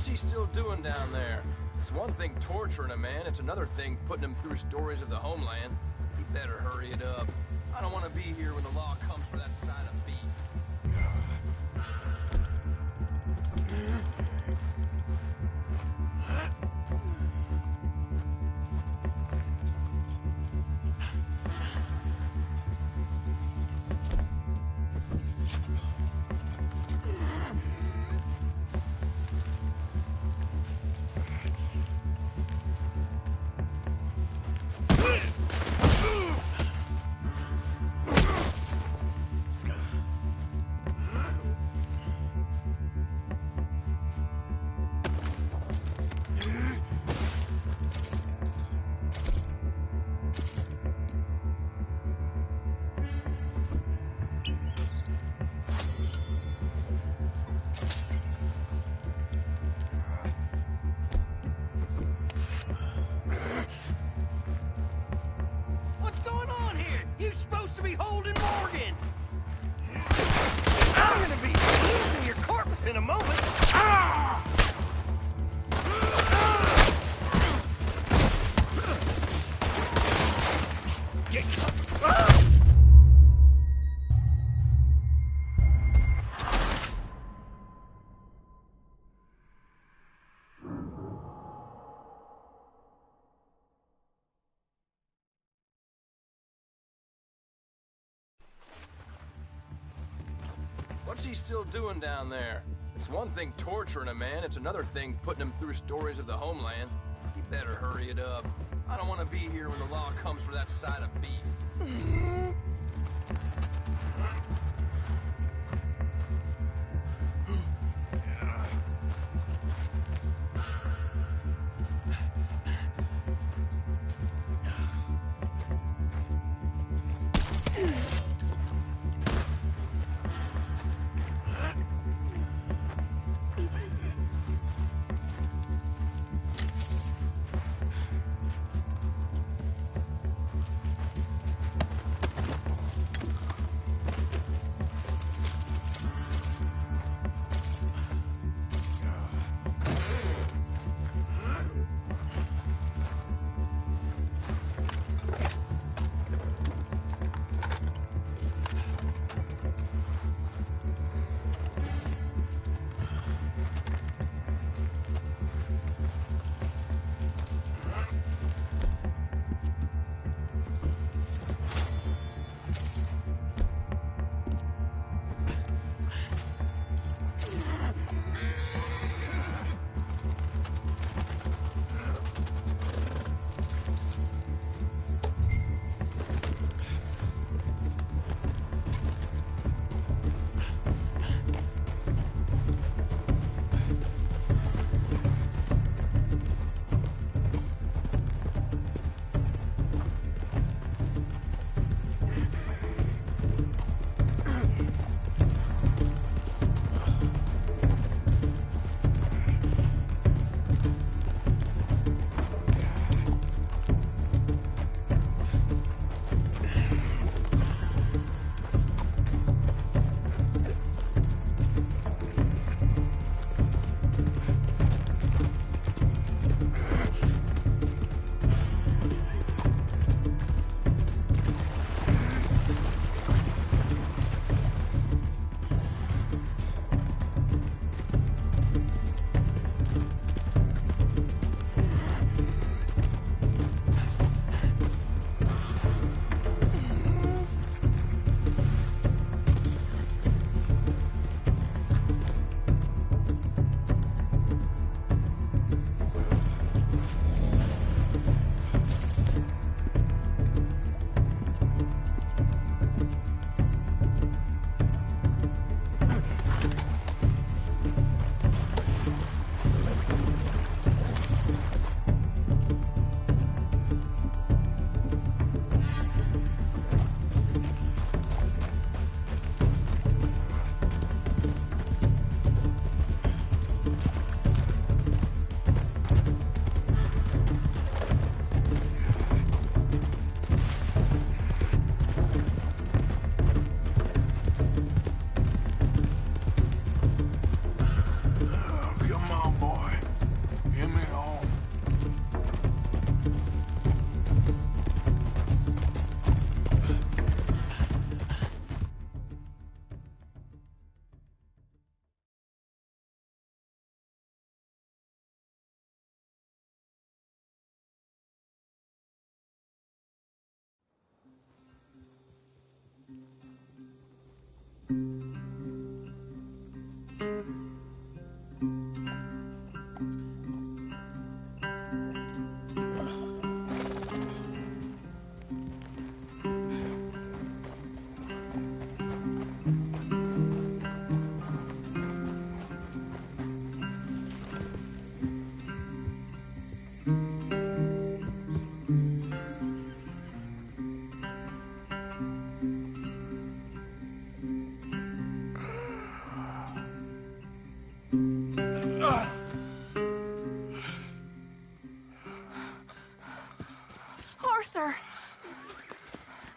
What's he still doing down there? It's one thing torturing a man, it's another thing putting him through stories of the homeland. He better hurry it up. I don't want to be here when the law comes for that side of beef. You're supposed to be holding Morgan! I'm gonna be losing your corpse in a moment! Ah! Get ah! What's he still doing down there? It's one thing torturing a man, it's another thing putting him through stories of the homeland. He better hurry it up. I don't want to be here when the law comes for that side of beef. Arthur!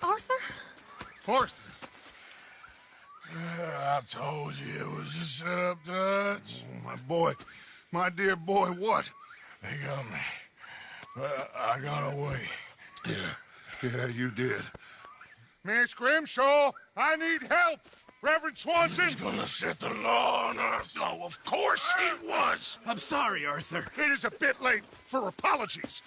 Arthur? Arthur! I told you it was a setup, Dutch. My boy, my dear boy, what? They got me. I got away. Yeah, you did. Miss Grimshaw, I need help! Reverend Swanson! He's gonna set the law on us. Oh, of course he was! I'm sorry, Arthur. It is a bit late for apologies.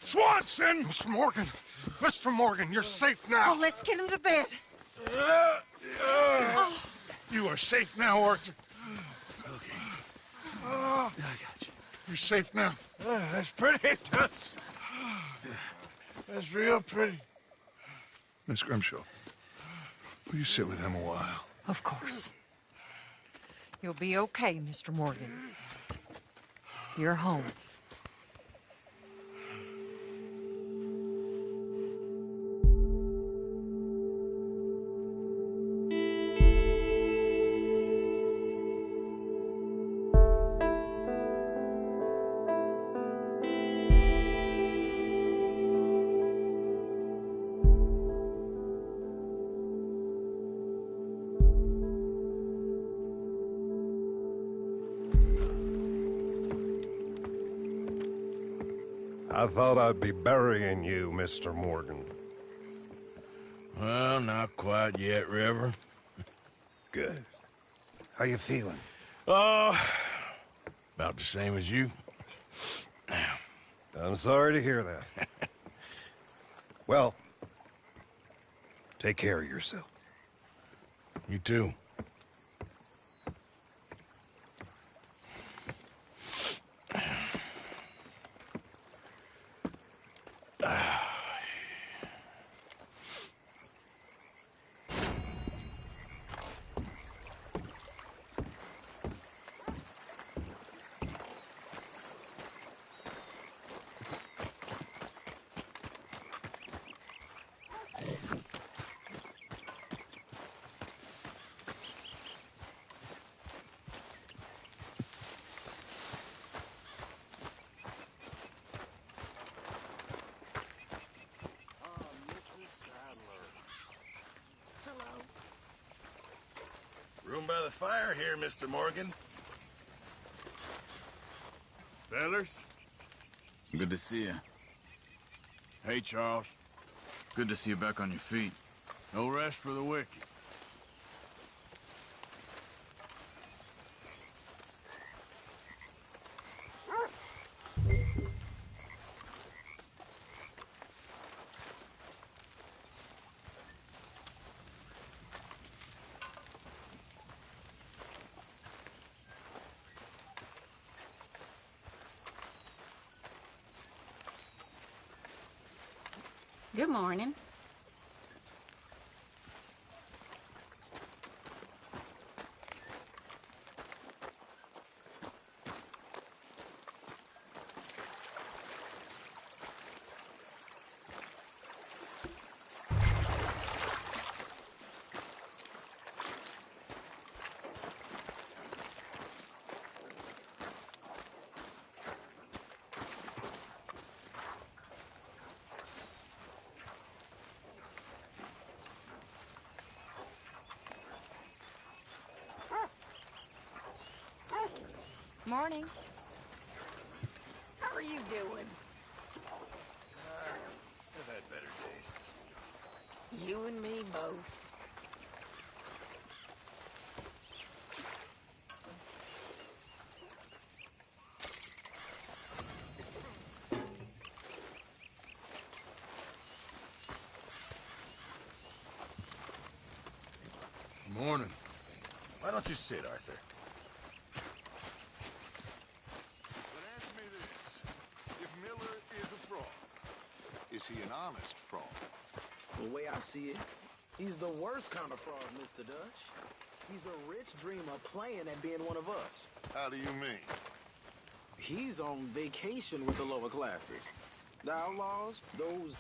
Swanson! Mr. Morgan, you're safe now. Oh, let's get him to bed. You are safe now, Arthur. Okay. I got you. You're safe now. That's pretty, Dutch. That's real pretty. Miss Grimshaw, will you sit with him a while? Of course. You'll be okay, Mr. Morgan. You're home. I thought I'd be burying you, Mr. Morgan. Well, not quite yet, Reverend. Good. How you feeling? About the same as you. I'm sorry to hear that. Well, take care of yourself. You too. Room by the fire here, Mr. Morgan. Fellers? Good to see you. Hey, Charles. Good to see you back on your feet. No rest for the wicked. Good morning. Morning. How are you doing? I've had better days. You and me both. Morning. Why don't you sit, Arthur? But answer me this. If Miller is a fraud, is he an honest fraud? The way I see it, he's the worst kind of fraud, Mr. Dutch. He's a rich dreamer playing at being one of us. How do you mean? He's on vacation with the lower classes. The outlaws, those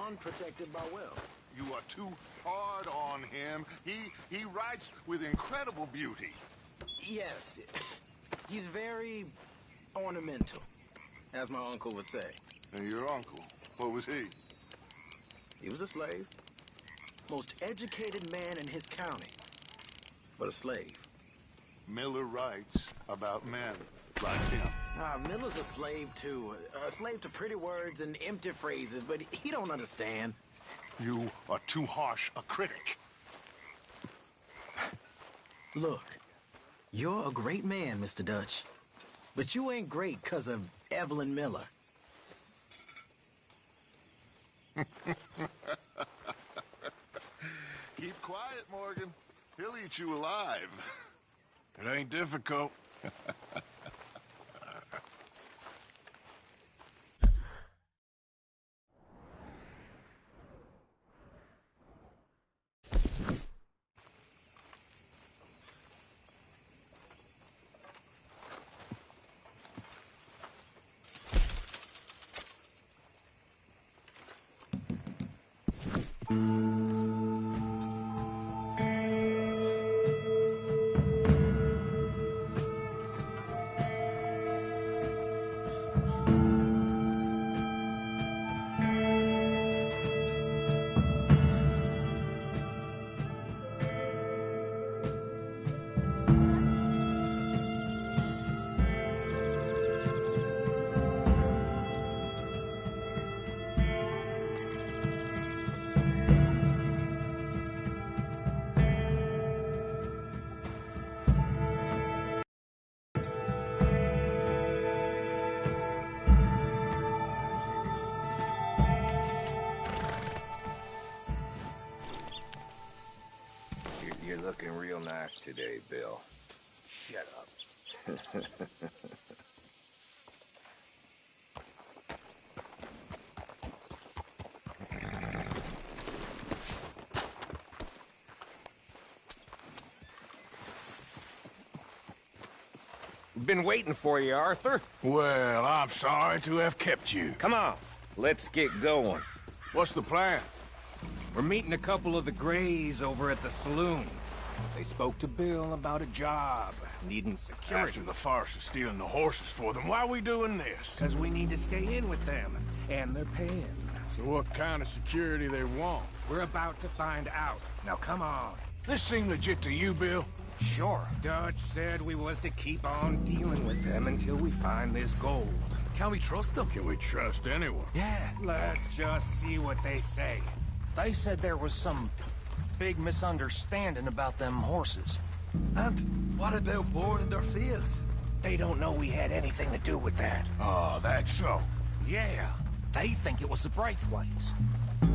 unprotected by wealth. You are too hard on him. He writes with incredible beauty. Yes, He's very ornamental, as my uncle would say. And your uncle, what was he? He was a slave. Most educated man in his county, but a slave. Miller writes about men like him. Miller's a slave, too. A slave to pretty words and empty phrases, but he don't understand. You are too harsh a critic. Look, you're a great man, Mr. Dutch. But you ain't great because of Evelyn Miller. Keep quiet, Morgan. He'll eat you alive. It ain't difficult. You're looking real nice today, Bill. Shut up. Been waiting for you, Arthur. Well, I'm sorry to have kept you. Come on, let's get going. What's the plan? We're meeting a couple of the Grays over at the saloon. They spoke to Bill about a job, needing security. After the farce of stealing the horses for them, why are we doing this? Because we need to stay in with them, and they're paying. So what kind of security they want? We're about to find out. Now come on. This seem legit to you, Bill? Sure. Dutch said we was to keep on dealing with them until we find this gold. Can we trust them? Can we trust anyone? Yeah. Let's just see what they say. They said there was some big misunderstanding about them horses. And what about boarding their fields? They don't know we had anything to do with that. Oh, that's so. Yeah, they think it was the Braithwaites.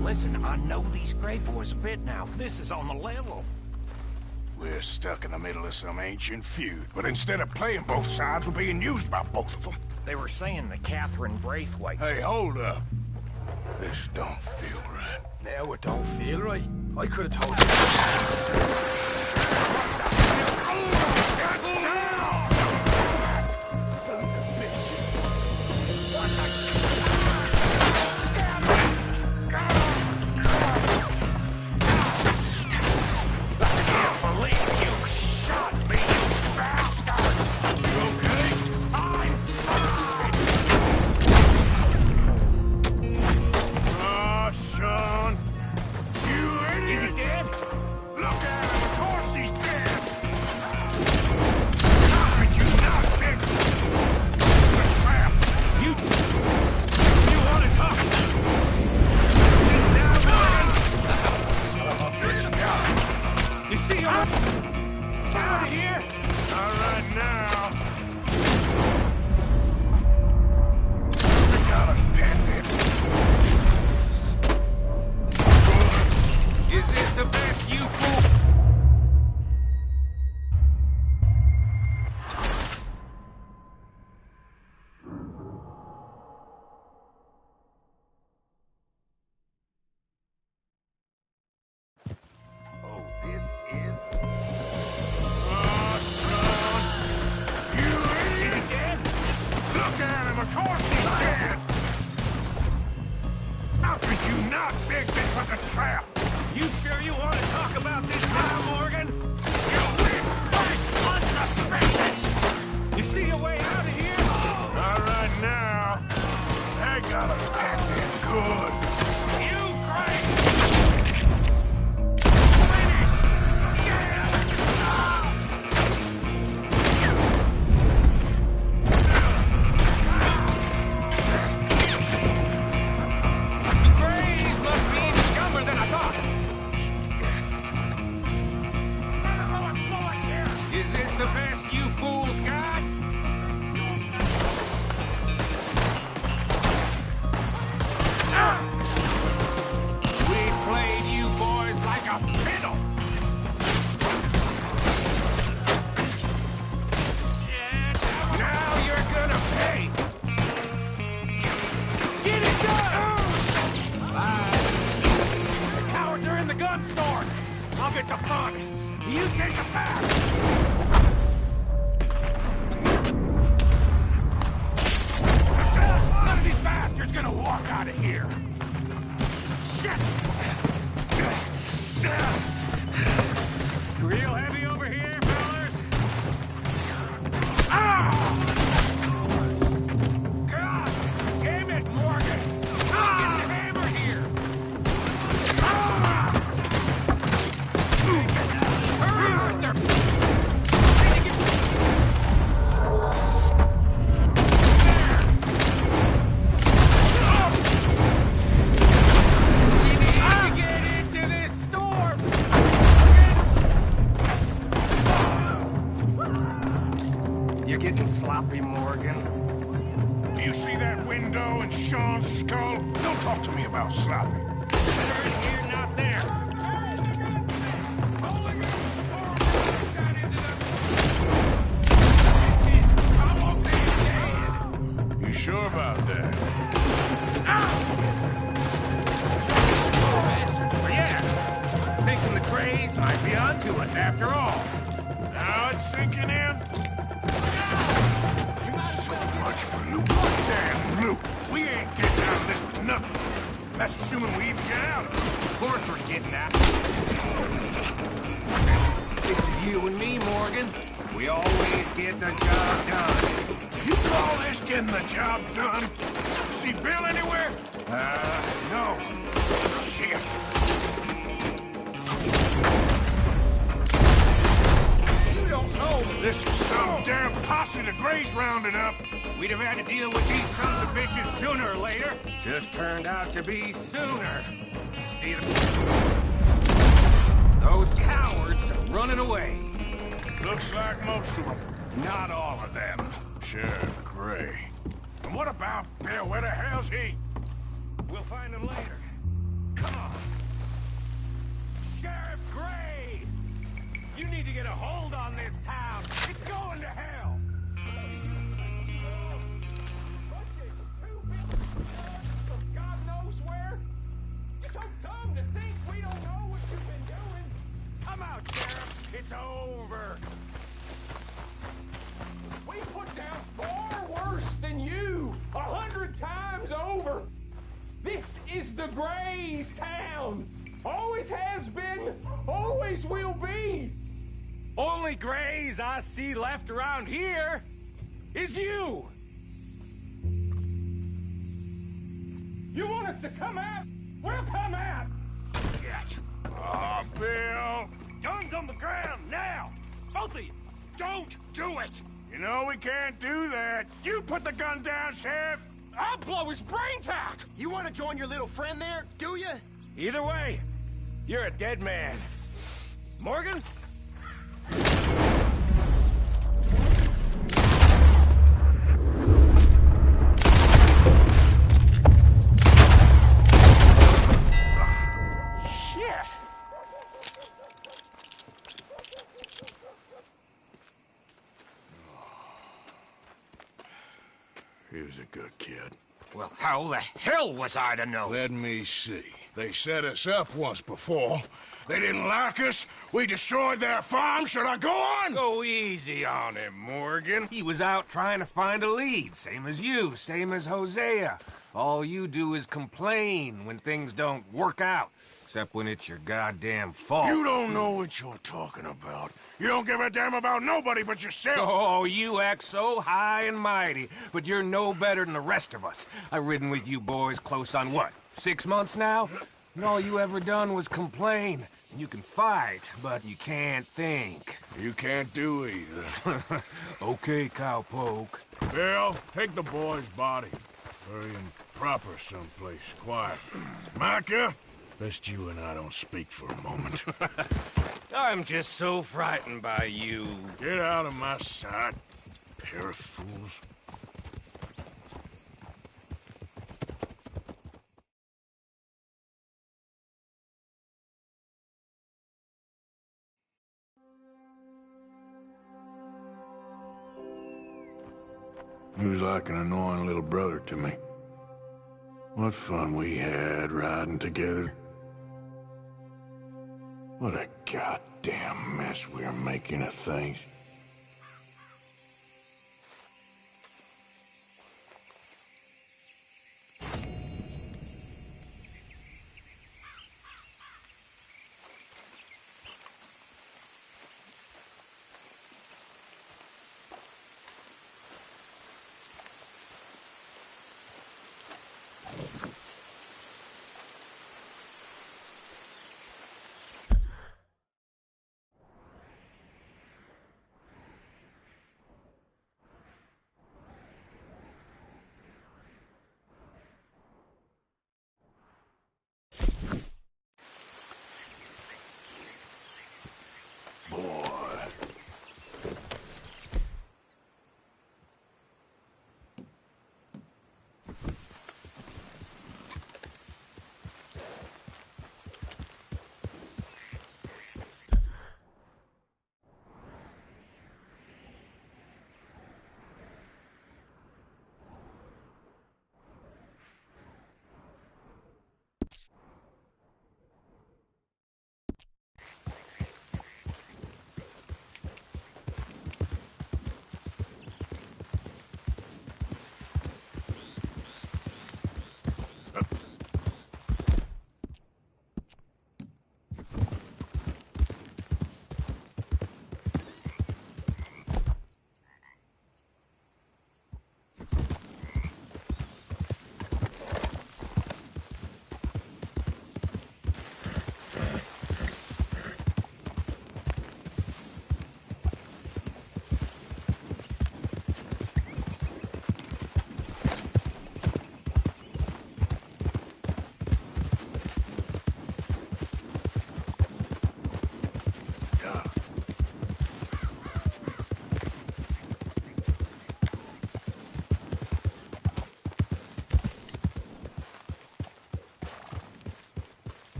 Listen, I know these Grey boys a bit now. This is on the level. We're stuck in the middle of some ancient feud, but instead of playing both sides, we're being used by both of them. They were saying that Catherine Braithwaite... Hey, hold up. This don't feel right. Now it don't feel right. I could have told you. see a way out of here? Not right now. They got us pinned in good. You crazy! Is this the best you fools got? We played you boys like a fiddle. Now you're gonna pay. Get it done! The cowards are in the gun store. I'll get the front. You take the back. None of these bastards gonna walk out of here. Shit! Real heavy over here, fellas? Ah! God damn it, Morgan! Get the hammer here! Ah! Hurry, Arthur! You're getting sloppy, Morgan. Do you see that window in Sean's skull? Don't talk to me about sloppy. Better in here, not there. You sure about that? So yeah, thinking the Greys might be onto us after all. Now it's sinking in. So much for loot. Damn loot. We ain't getting out of this with nothing. That's assuming we even get out of it. Of course we're getting out. This is you and me, Morgan. We always get the job done. You call this getting the job done? See Bill anywhere? No. Shit. You don't know this is some damn posse the Greys rounded up. We'd have had to deal with these sons of bitches sooner or later. Just turned out to be sooner. See those cowards are running away. Looks like most of them. Not all of them. Sheriff Gray. And what about Bill? Where the hell's he? We'll find him later. Come on. Sheriff Gray! You need to get a hold on this town. It's going to hell. God knows where. You're so dumb to think we don't know what you've been doing. Come out, Sheriff. It's over. We put down far worse than you. 100 times over. This is the Greys' town. Always has been, always will be. Only Greys I see left around here is you. You want us to come out? We'll come out. Oh, Bill. Guns on the ground now. Both of you. Don't do it. You know we can't do that. You put the gun down, Sheriff. I'll blow his brains out. You want to join your little friend there, do you? Either way, you're a dead man. Morgan? Shit! He was a good kid. Well, how the hell was I to know? Let me see. They set us up once before. They didn't like us. We destroyed their farm. Should I go on? Go easy on him, Morgan. He was out trying to find a lead, same as you, same as Hosea. All you do is complain when things don't work out. Except when it's your goddamn fault. You don't know what you're talking about. You don't give a damn about nobody but yourself. Oh, you act so high and mighty, but you're no better than the rest of us. I've ridden with you boys close on what, 6 months now? And all you ever done was complain. You can fight, but you can't think. You can't do either. Okay, cowpoke. Bill, take the boy's body. Bury him proper someplace, quiet. Micah, best you and I don't speak for a moment. I'm just so frightened by you. Get out of my sight, pair of fools. He was like an annoying little brother to me. What fun we had riding together. What a goddamn mess we're making of things.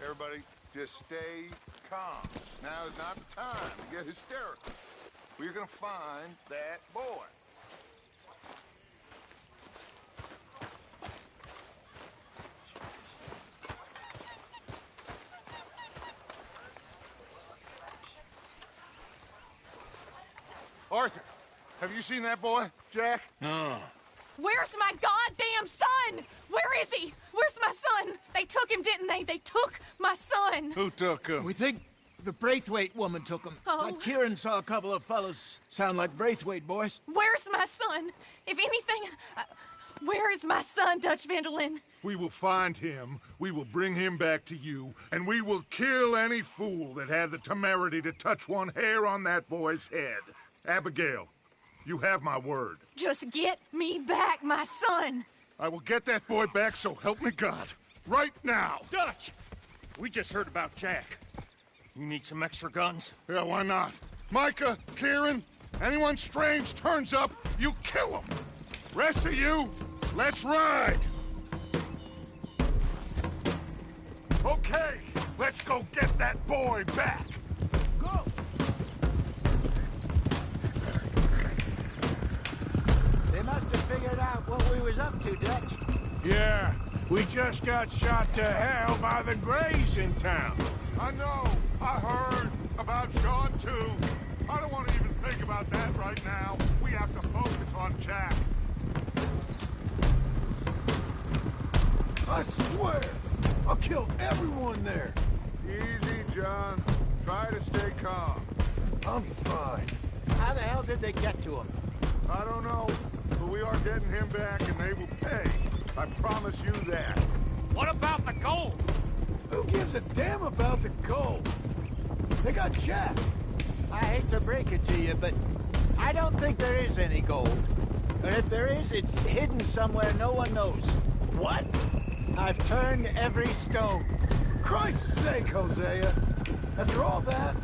Everybody, just stay calm. Now is not the time to get hysterical. We're gonna find that boy. Arthur, have you seen that boy, Jack? No. Where's my goddamn son? Where is he? Where's my son? They took him, didn't they? They took my son. Who took him? We think the Braithwaite woman took him. Oh. But Kieran saw a couple of fellows sound like Braithwaite boys. Where's my son? If anything, where is my son, Dutch Vanderlyn? We will find him, we will bring him back to you, and we will kill any fool that had the temerity to touch one hair on that boy's head. Abigail, you have my word. Just get me back, my son. I will get that boy back, so help me God. Right now. Dutch! We just heard about Jack. You need some extra guns? Yeah, why not? Micah, Kieran, anyone strange turns up, you kill them. Rest of you, let's ride. Okay, let's go get that boy back. Go! They must have figured out what we was up to, Dutch. Yeah, we just got shot to hell by the Greys in town. I know. I heard about Sean, too. I don't want to even think about that right now. We have to focus on Jack. I swear, I'll kill everyone there. Easy, John. Try to stay calm. I'm fine. How the hell did they get to him? I don't know, but we are getting him back and they will pay. I promise you that. What about the gold? Who gives a damn about the gold? They got Jack. I hate to break it to you, but I don't think there is any gold. And if there is, it's hidden somewhere no one knows. What? I've turned every stone. Christ's sake, Hosea. After all that,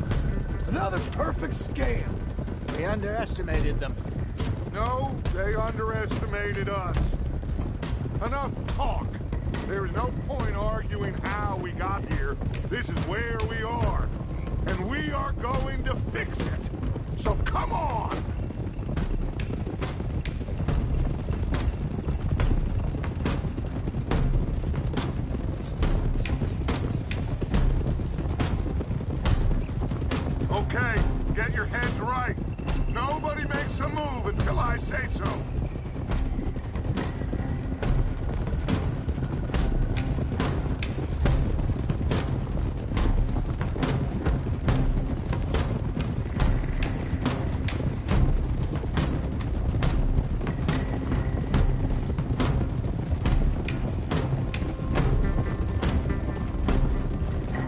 another perfect scam. We underestimated them. No, they underestimated us. Enough talk. There is no point arguing how we got here. This is where we are. And we are going to fix it. So come on! Okay, get your heads right. Nobody makes a move until I say so.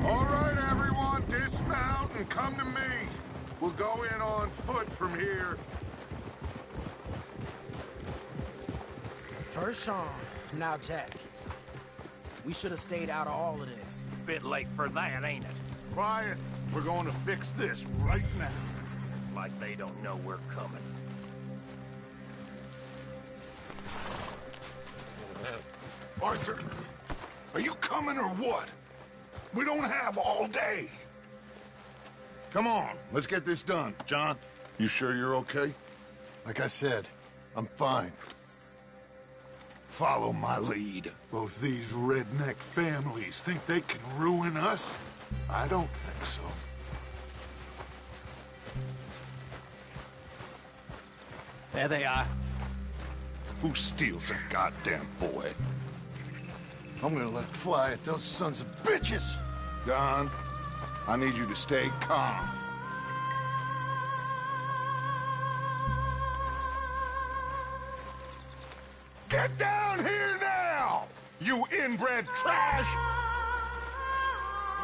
All right, everyone, dismount and come to me. We'll go in on foot from here. First Sean, now Jack. We should have stayed out of all of this. Bit late for that, ain't it? Quiet. We're going to fix this right now. Like they don't know we're coming. Arthur, are you coming or what? We don't have all day. Come on, let's get this done. John, you sure you're okay? Like I said, I'm fine. Follow my lead. Both these redneck families think they can ruin us? I don't think so. There they are. Who steals a goddamn boy? I'm gonna let fly at those sons of bitches. Don, I need you to stay calm. Get down here now, you inbred trash!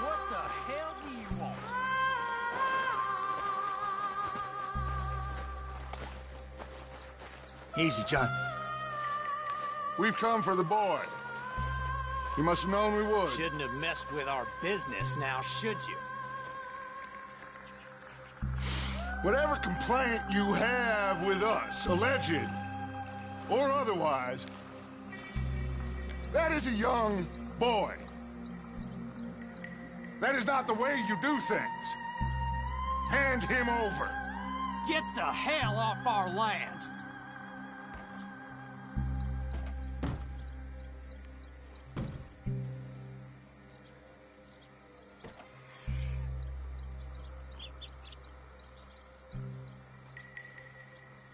What the hell do you want? Easy, John. We've come for the boy. You must have known we would. Shouldn't have messed with our business now, should you? Whatever complaint you have with us, alleged or otherwise, that is a young boy. That is not the way you do things. Hand him over. Get the hell off our land!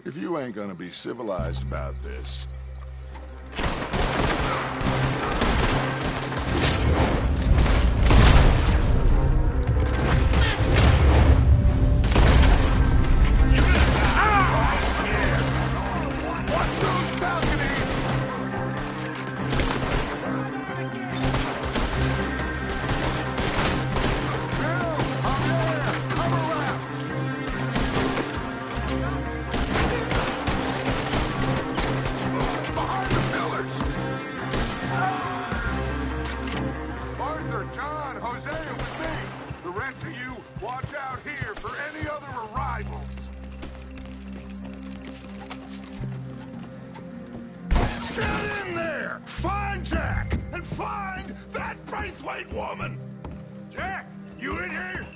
If you ain't gonna be civilized about this... Get in there! Find Jack! And find that braithwaite woman! Jack, you in here?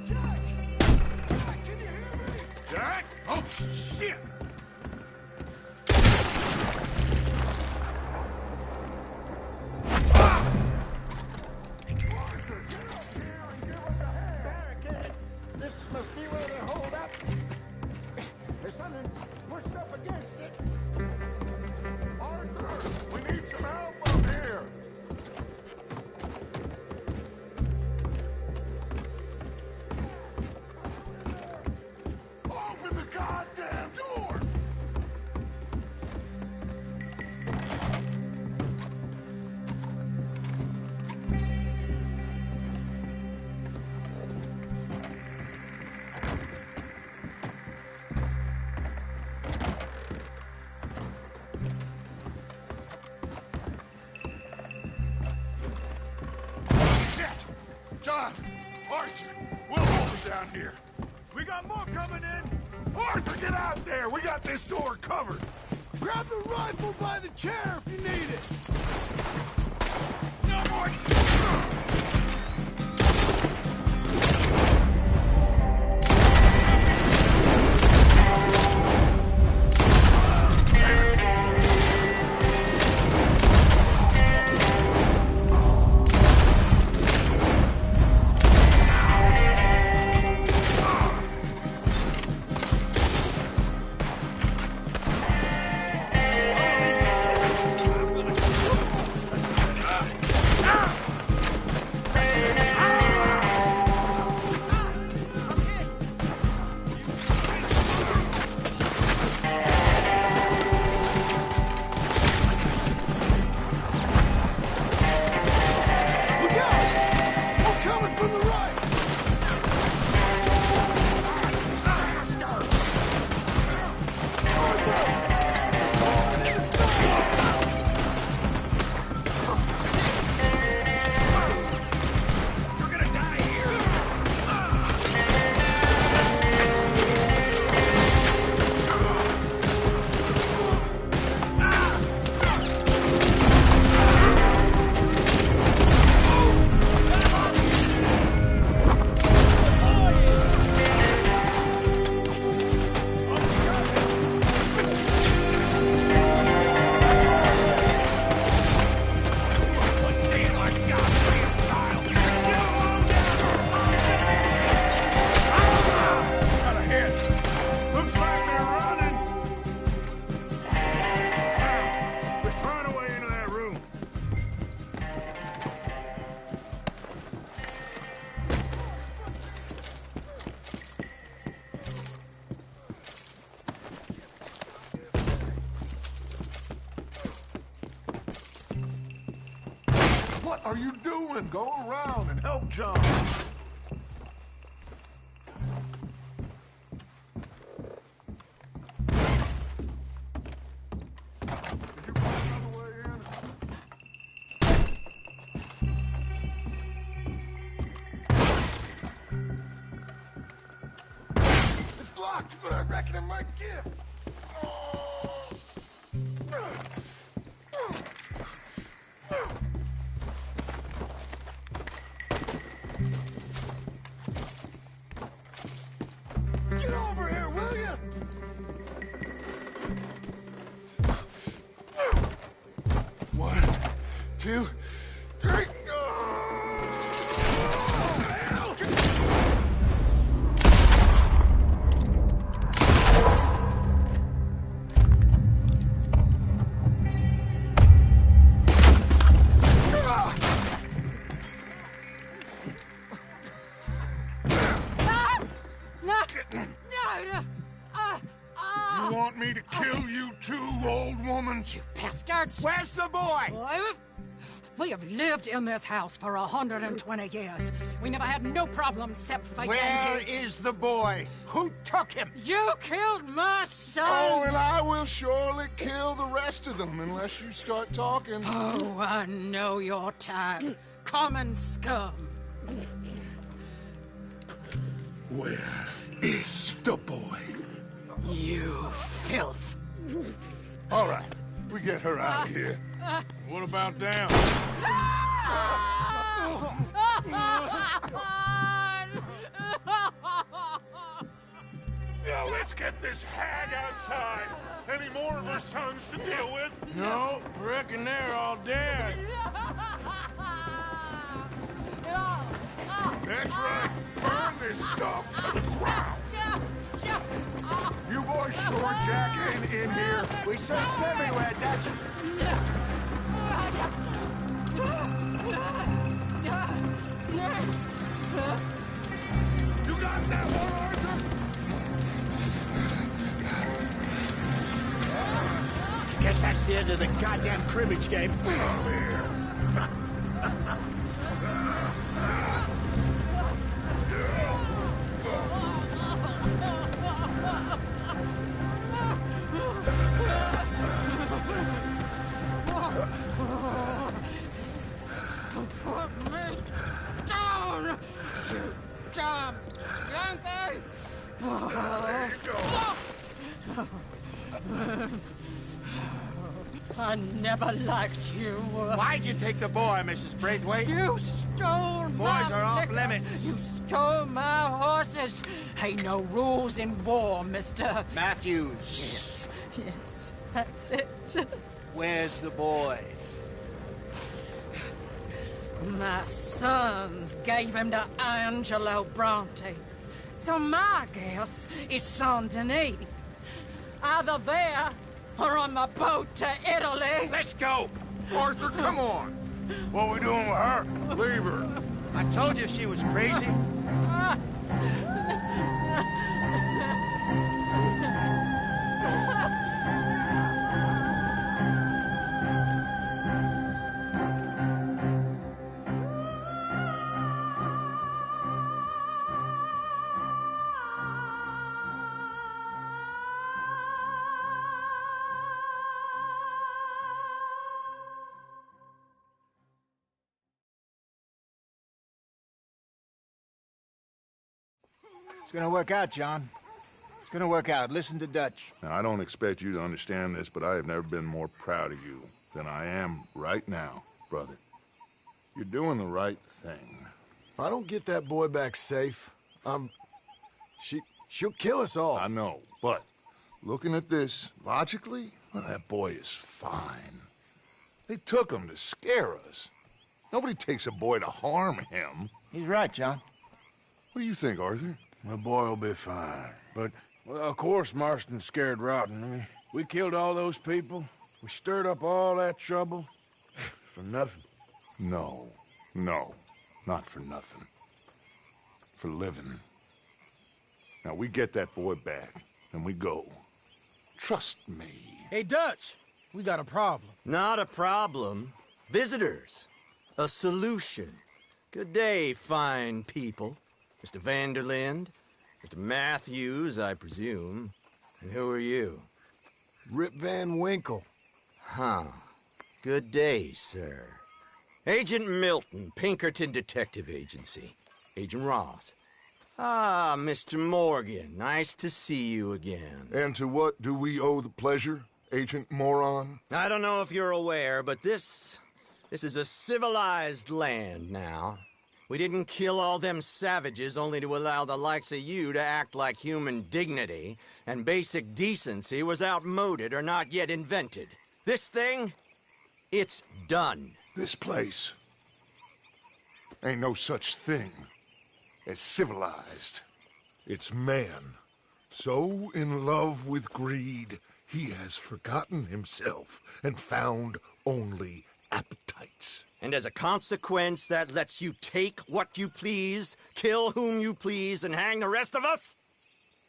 Jack! Jack, can you hear me? Jack? Oh, shit! This must be where they hold up. There's something pushed up against it. Arthur, we need some help up here. down here. We got more coming in. Arthur, get out there. We got this door covered. Grab the rifle by the chair if you need it. No more. What are you doing? Go around and help John. It's blocked, but I reckon it might give. Get over here, will you? One, two, three. You want me to kill you too, old woman? You bastards! Where's the boy? We have lived in this house for 120 years. We never had no problems except for Where Yankees. is the boy? Who took him? You killed my son! Oh, and I will surely kill the rest of them unless you start talking. Oh, I know your type. Common scum. Where is the boy? You filth. All right, we get her out of here. What about them? Now let's get this hag outside. Any more of her sons to deal with? No, reckon they're all dead. That's right. Burn this dump to the ground. You boys sure Jack ain't in here. We searched everywhere, Dutch. You got that one, Arthur? Guess that's the end of the goddamn cribbage game. Come here. Put me down, you damn There you go. I never liked you. Why'd you take the boy, Mrs. Braithwaite? You stole my Boys are off liquor. limits. You stole my horses. Ain't no rules in war, mister. Matthews. Yes, yes, that's it. Where's the boy? My sons gave him to Angelo Bronte. So my guess is Saint Denis. Either there or on the boat to Italy. Let's go. Arthur, come on. What are we doing with her? Leave her. I told you she was crazy. It's gonna work out, John. It's gonna work out. Listen to Dutch. Now, I don't expect you to understand this, but I have never been more proud of you than I am right now, brother. You're doing the right thing. If I don't get that boy back safe, she'll kill us all. I know, but looking at this logically, well, that boy is fine. They took him to scare us. Nobody takes a boy to harm him. He's right, John. What do you think, Arthur? The boy will be fine. But, well, of course Marston's scared rotten. I mean, we killed all those people. We stirred up all that trouble. For nothing. No, not for nothing. For living. Now, we get that boy back, and we go. Trust me. Hey, Dutch, we got a problem. Not a problem. Visitors. A solution. Good day, fine people. Mr. Vanderlinde, Mr. Matthews, I presume. And who are you? Rip Van Winkle. Huh. Good day, sir. Agent Milton, Pinkerton Detective Agency. Agent Ross. Ah, Mr. Morgan, nice to see you again. And to what do we owe the pleasure, Agent Moron? I don't know if you're aware, but this is a civilized land now. We didn't kill all them savages only to allow the likes of you to act like human dignity, and basic decency was outmoded or not yet invented. This thing, it's done. This place ain't no such thing as civilized. It's man, so in love with greed, he has forgotten himself and found only appetites. And as a consequence, that lets you take what you please, kill whom you please, and hang the rest of us?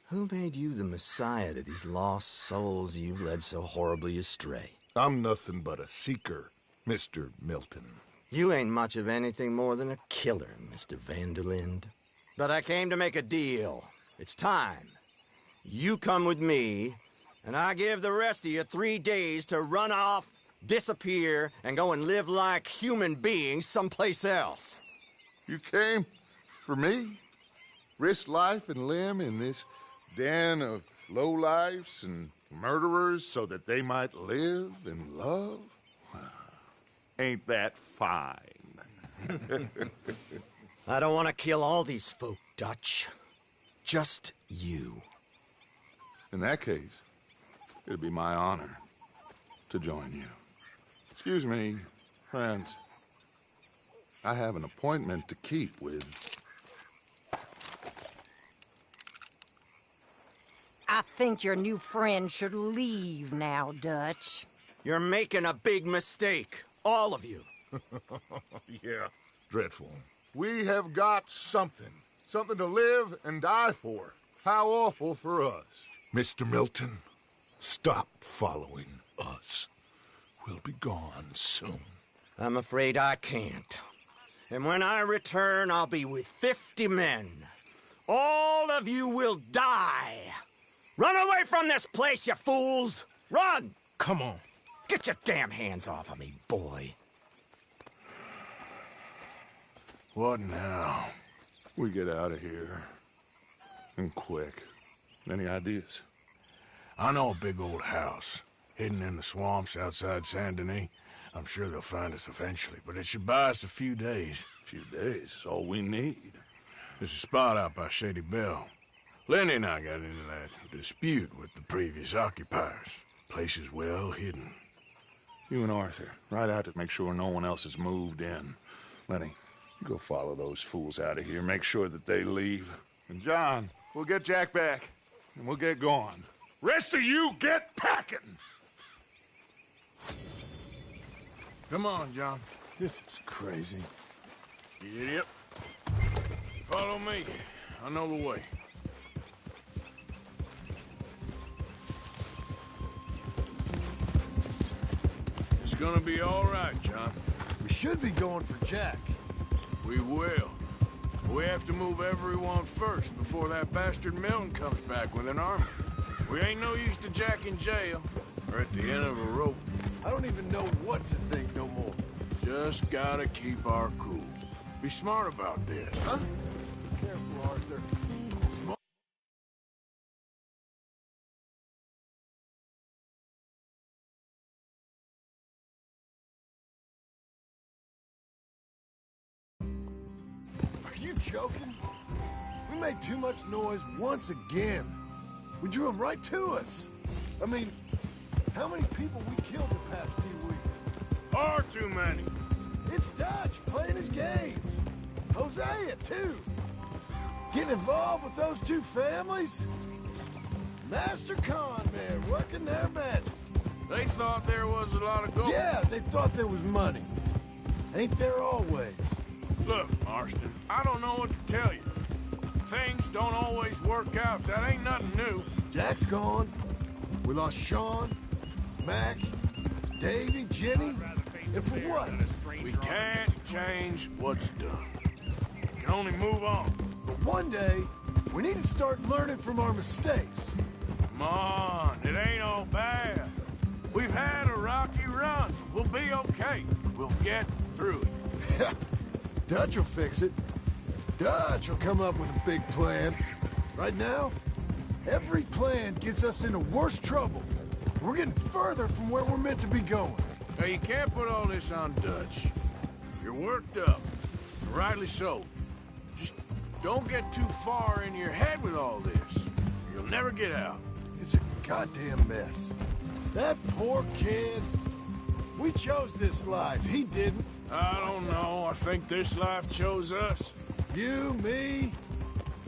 Who made you the messiah to these lost souls you've led so horribly astray? I'm nothing but a seeker, Mr. Milton. You ain't much of anything more than a killer, Mr. Vanderlinde. But I came to make a deal. It's time. You come with me, and I give the rest of you 3 days to run off, disappear, and go and live like human beings someplace else. You came for me? Risk life and limb in this den of lowlifes and murderers so that they might live and love? Ain't that fine? I don't want to kill all these folk, Dutch. Just you. In that case, it'd be my honor to join you. Excuse me, friends. I have an appointment to keep with... I think your new friend should leave now, Dutch. You're making a big mistake. All of you. Yeah, dreadful. We have got something. Something to live and die for. How awful for us. Mr. Milton, stop following us. We'll be gone soon. I'm afraid I can't. And when I return, I'll be with 50 men. All of you will die. Run away from this place, you fools! Run! Come on. Get your damn hands off of me, boy. What now? We get out of here. And quick. Any ideas? I know a big old house, hidden in the swamps outside Saint Denis. I'm sure they'll find us eventually, but it should buy us a few days. A few days is all we need. There's a spot out by Shady Bell. Lenny and I got into that dispute with the previous occupiers. Place is well hidden. You and Arthur, ride out to make sure no one else has moved in. Lenny, you go follow those fools out of here. Make sure that they leave. And John, we'll get Jack back, and we'll get going. Rest of you, get packing! Come on, John. This is crazy. Yep. Follow me. I know the way. It's gonna be all right, John. We should be going for Jack. We will. We have to move everyone first before that bastard Milton comes back with an army. We ain't no use to Jack in jail or at the end of a rope. I don't even know what to think no more. Just gotta keep our cool. Be smart about this. Huh? Careful, Arthur. Smart. Are you joking? We made too much noise once again. We drew them right to us. I mean, how many people we killed the past few weeks? Far too many. It's Dutch playing his games. Hosea, too. Getting involved with those two families? Master con men working their magic. They thought there was a lot of gold. Yeah, they thought there was money. Ain't there always? Look, Marston, I don't know what to tell you. Things don't always work out. That ain't nothing new. Jack's gone. We lost Sean, Mac, Davy, Jenny. And for what? We can't change what's done. We can only move on. But one day, we need to start learning from our mistakes. Come on, it ain't all bad. We've had a rocky run. We'll be okay. We'll get through it. Dutch will fix it. Dutch will come up with a big plan. Right now, every plan gets us into worse trouble. We're getting further from where we're meant to be going. Now, you can't put all this on Dutch. You're worked up. Rightly so. Just don't get too far in your head with all this. You'll never get out. It's a goddamn mess. That poor kid. We chose this life. He didn't. I don't know. I think this life chose us. You, me,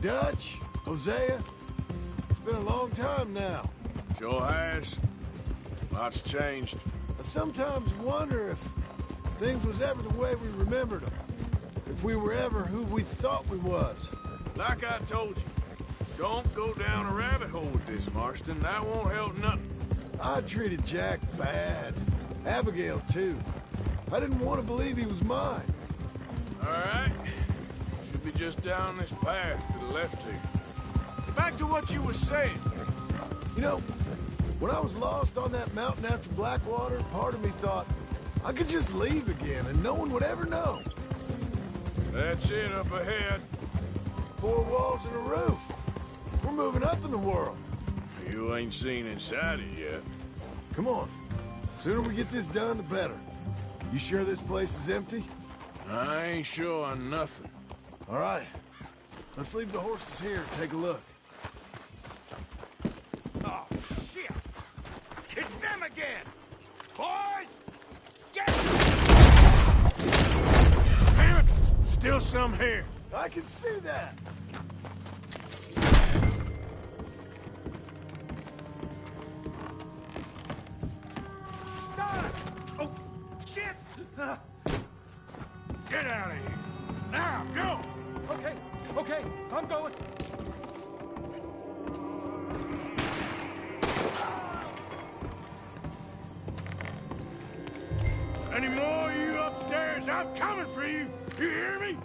Dutch, Hosea. It's been a long time now. Sure has. Lots changed. I sometimes wonder if things was ever the way we remembered them. If we were ever who we thought we was. Like I told you, don't go down a rabbit hole with this, Marston. That won't help nothing. I treated Jack bad. Abigail, too. I didn't want to believe he was mine. All right. Should be just down this path to the left here. Back to what you were saying. You know, when I was lost on that mountain after Blackwater, part of me thought I could just leave again and no one would ever know. That's it up ahead. 4 walls and a roof. We're moving up in the world. You ain't seen inside it yet. Come on. Sooner we get this done, the better. You sure this place is empty? I ain't sure on nothing. All right. Let's leave the horses here and take a look. Oh, shit! It's them again! Boys! Get... Damn it! Still some here. I can see that. Oh, shit! Get out of here. Now, go! Okay, I'm going. Any more of you upstairs? I'm coming for you. You hear me?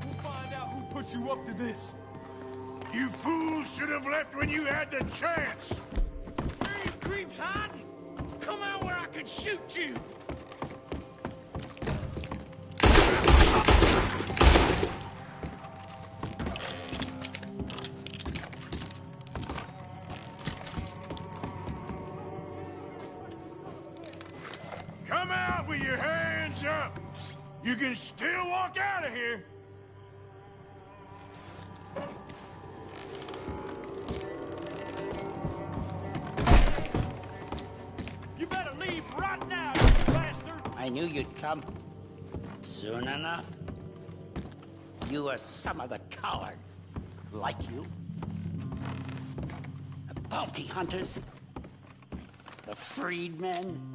We'll find out who put you up to this. You fools should have left when you had the chance. Where are you creeps hiding? Come out where I can shoot you! with your hands up. You can still walk out of here. You better leave right now, you bastard! I knew you'd come. Soon enough. You are some of the coward. Like you. The bounty hunters. The freedmen.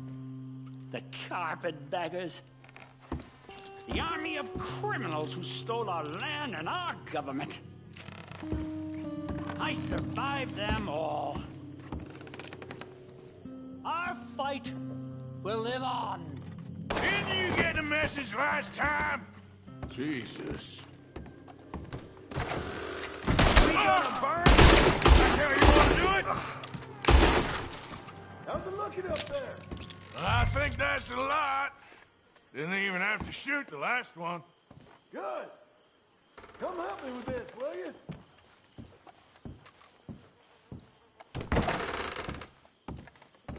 The carpetbaggers. The army of criminals who stole our land and our government. I survived them all. Our fight will live on. Didn't you get the message last time? Jesus. We gonna burn? That's how you want to do it? How's it looking up there? I think that's a lot. Didn't even have to shoot the last one. Good. Come help me with this, will you?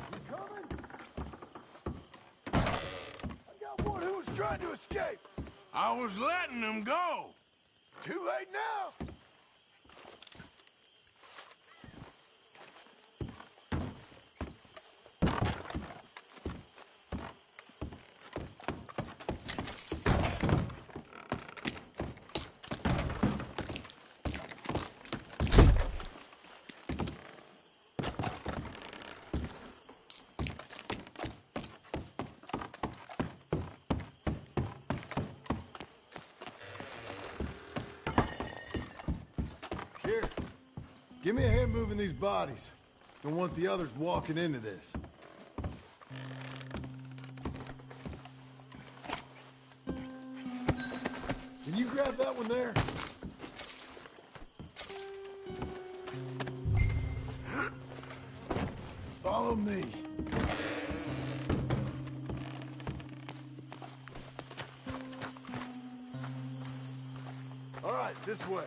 You coming? I got one who was trying to escape. I was letting them go. Too late now. Here, give me a hand moving these bodies. Don't want the others walking into this. Can you grab that one there? Follow me. All right, this way.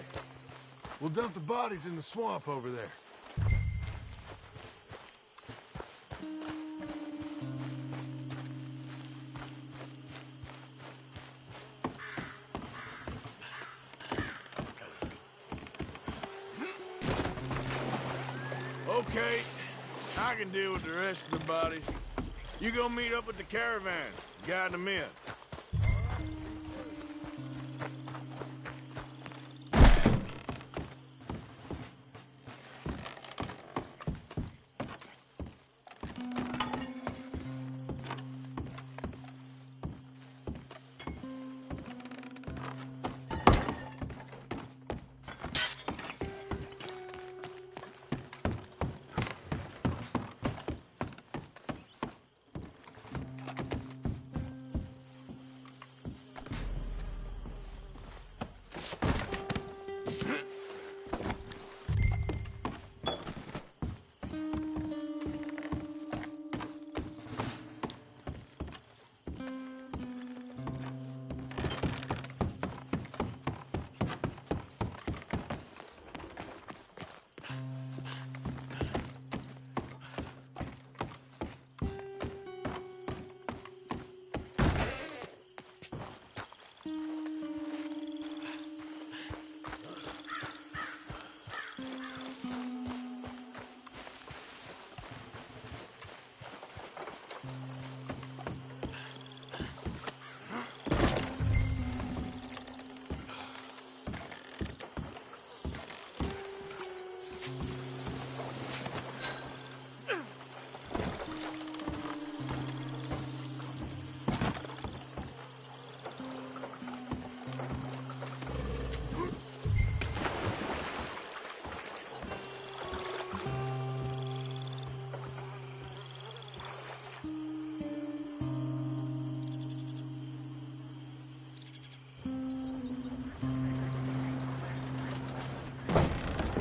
We'll dump the bodies in the swamp over there. Okay, I can deal with the rest of the bodies. You go meet up with the caravan, guide them in.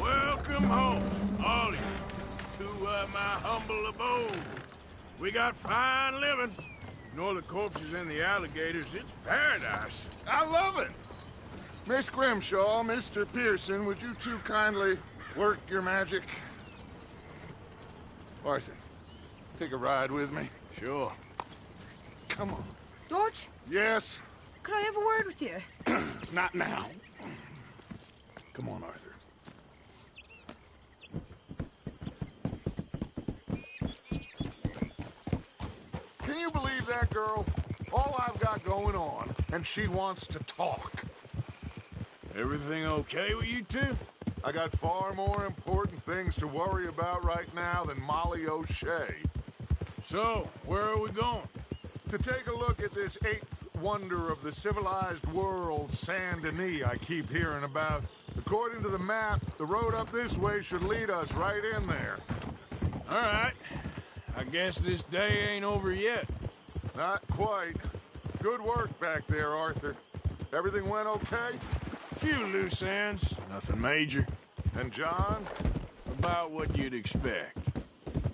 Welcome home, all of you, to my humble abode. We got fine living. Ignore the corpses and the alligators, it's paradise. I love it. Miss Grimshaw, Mr. Pearson, would you two kindly work your magic? Arthur, take a ride with me. Sure. Come on. Dodge, Yes? could I have a word with you? Not now. Come on, Arthur. Can you believe that girl? All I've got going on, and she wants to talk. Everything okay with you two? I got far more important things to worry about right now than Molly O'Shea. So, where are we going? To take a look at this eighth wonder of the civilized world, Saint Denis, I keep hearing about. According to the map, the road up this way should lead us right in there. All right. I guess this day ain't over yet. Not quite. Good work back there, Arthur. Everything went okay? Few loose ends, nothing major. And John? About what you'd expect.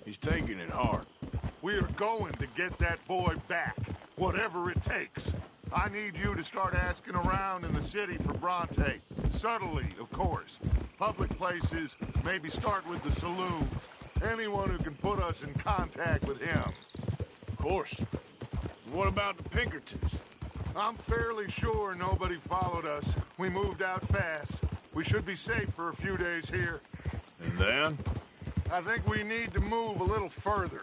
He's taking it hard. We are going to get that boy back, whatever it takes. I need you to start asking around in the city for Bronte. Subtly, of course. Public places, maybe start with the saloons. Anyone who can put us in contact with him. Of course. What about the Pinkertons? I'm fairly sure nobody followed us. We moved out fast. We should be safe for a few days here. And then? I think we need to move a little further.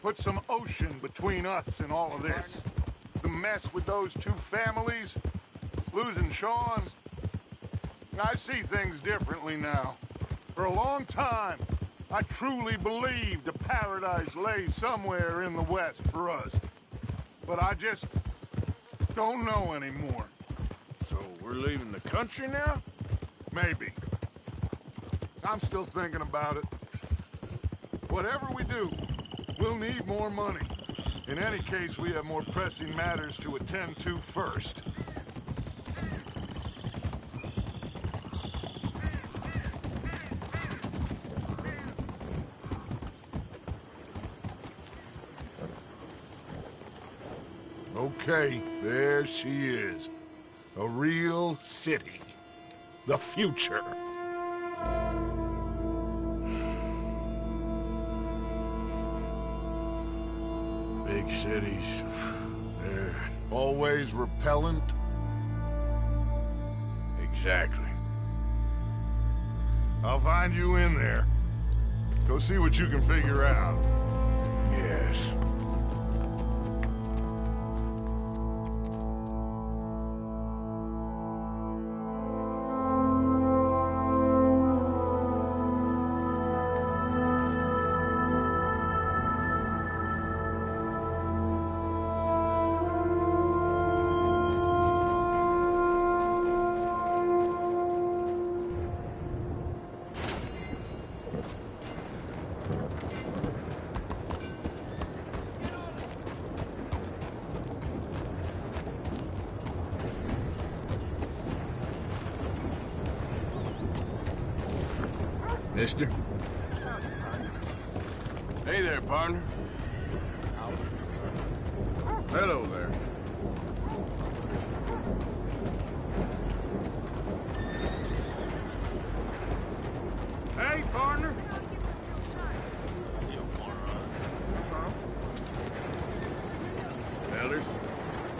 Put some ocean between us and all of this. The mess with those two families, losing Sean. I see things differently now. For a long time, I truly believed a paradise lay somewhere in the West for us. But I just don't know anymore. So we're leaving the country now? Maybe. I'm still thinking about it. Whatever we do, we'll need more money. In any case, we have more pressing matters to attend to first. Okay, there she is. A real city. The future. Big cities. They're always repellent. Exactly. I'll find you in there. Go see what you can figure out. Yes. Mister? Hey there, partner. Hello there. Hey, partner. Elders?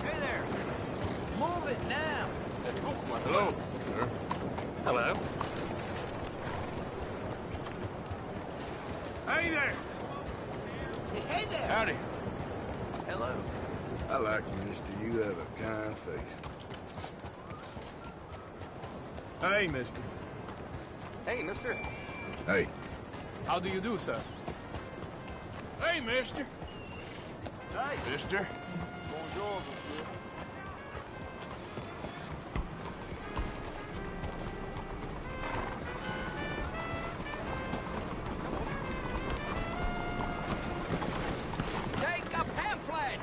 Hey there. Move it now. Hello, sir. Hello. Hey there! Hey there! Howdy. Hello. I like you, mister. You have a kind face. Hey, mister. Hey, mister. Hey. How do you do, sir? Hey, mister. Hey. Mister. Bonjour, monsieur. Take a pamphlet!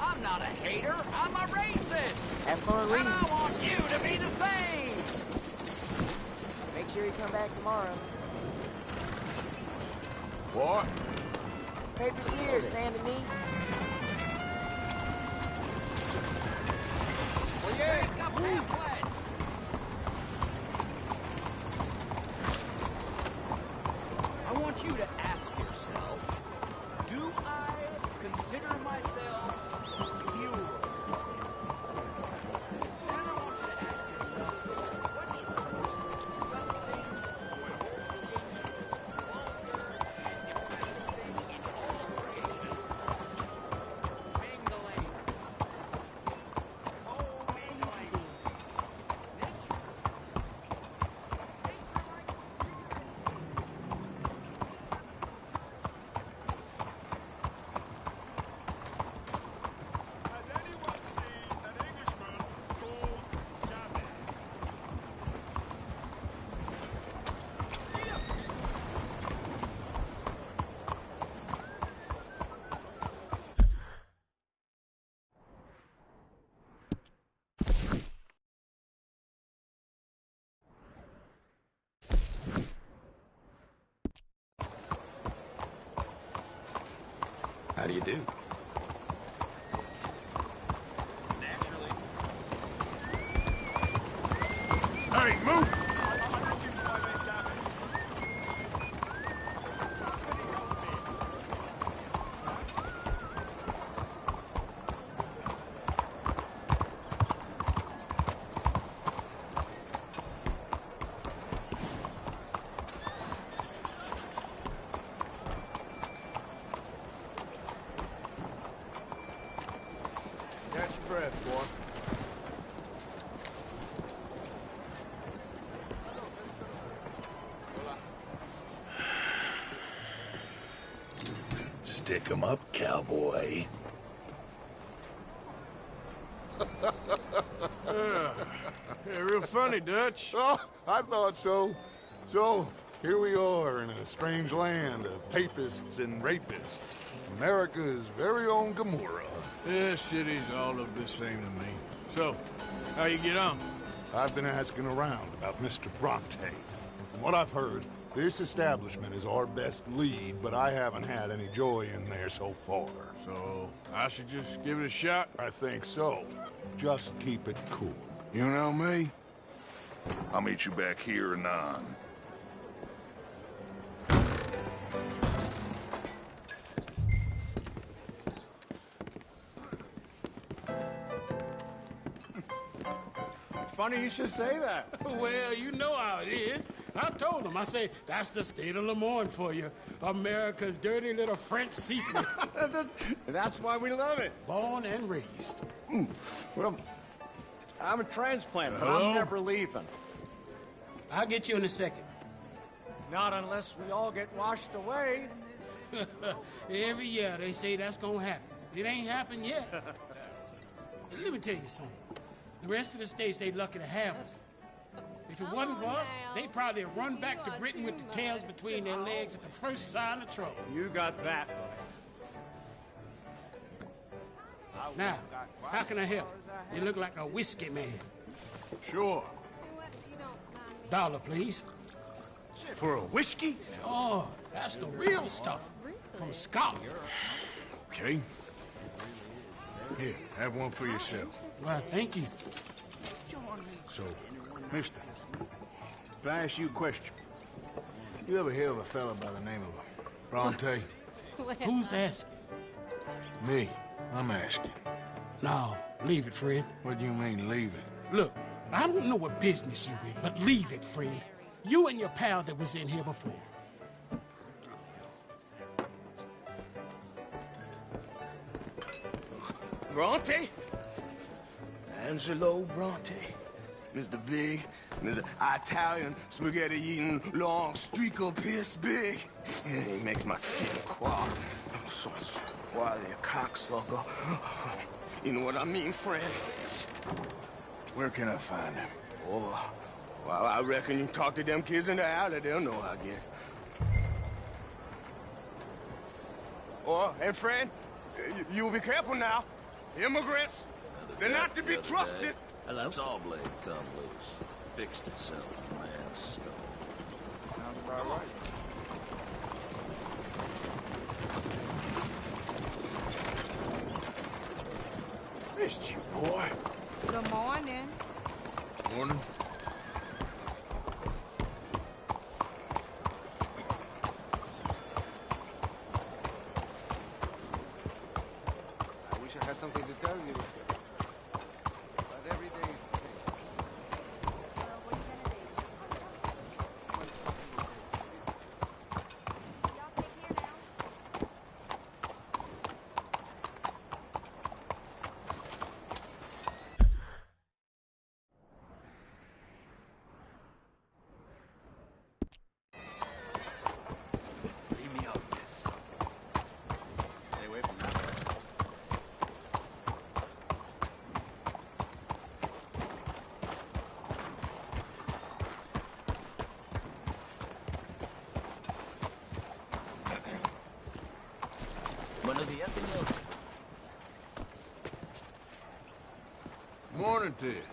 I'm not a hater, I'm a racist! Have fun reading. And I want you to be the same! Make sure you come back tomorrow. What? Papers here, Saint Denis. Take a pamphlet! I want you to ask yourself, How do you do? Hey, move! Catch your breath, boy. Stick 'em up, cowboy. Yeah, real funny, Dutch. Oh, I thought so. So, here we are in a strange land of papists and rapists. America's very own Gomorrah. Yeah, cities all look the same to me. So, how you get on? I've been asking around about Mr. Bronte. And from what I've heard, this establishment is our best lead, but I haven't had any joy in there so far. So, I should just give it a shot? I think so. Just keep it cool. You know me? I'll meet you back here anon. Funny you should say that. Well, you know how it is. I told him. I say, that's the state of Lemoyne for you. America's dirty little French secret. That's why we love it. Born and raised. Well, I'm a transplant, but Hello? I'm never leaving. I'll get you in a second. Not unless we all get washed away. Every year they say that's gonna happen. It ain't happened yet. Let me tell you something. The rest of the states, they lucky to have us. If it wasn't for us, they'd probably run back to Britain with the tails between their legs at the first sign of trouble. You got that. Now, how can I help? You look like a whiskey man. Sure. $1, please. For a whiskey? Sure, that's the real stuff. From Scotland. Okay. Here, have one for yourself. Well, thank you. So, mister, if I ask you a question, you ever hear of a fella by the name of Bronte? Who's asking? Me. I'm asking. No, leave it, friend. What do you mean, leave it? Look, I don't know what business you in, but leave it, friend. You and your pal that was in here before. Bronte? Angelo Bronte. Mr. Big, Mr. Italian spaghetti-eating long streaker piss big. He makes my skin crawl. I'm so squally a cocksucker. You know what I mean, friend? Where can I find him? Oh, well, I reckon you can talk to them kids in the alley. They'll know how I get. Oh, and friend, you be careful now. Immigrants, they're not to be trusted. Hello? Saw blade come loose. Fixed itself in man's skull. Sounds about right. Missed you, boy. Good morning. Morning. I wish I had something to tell you. But every day is the same. Leave me out of this. Stay away from that way. Buenos días, señor. Morning to you.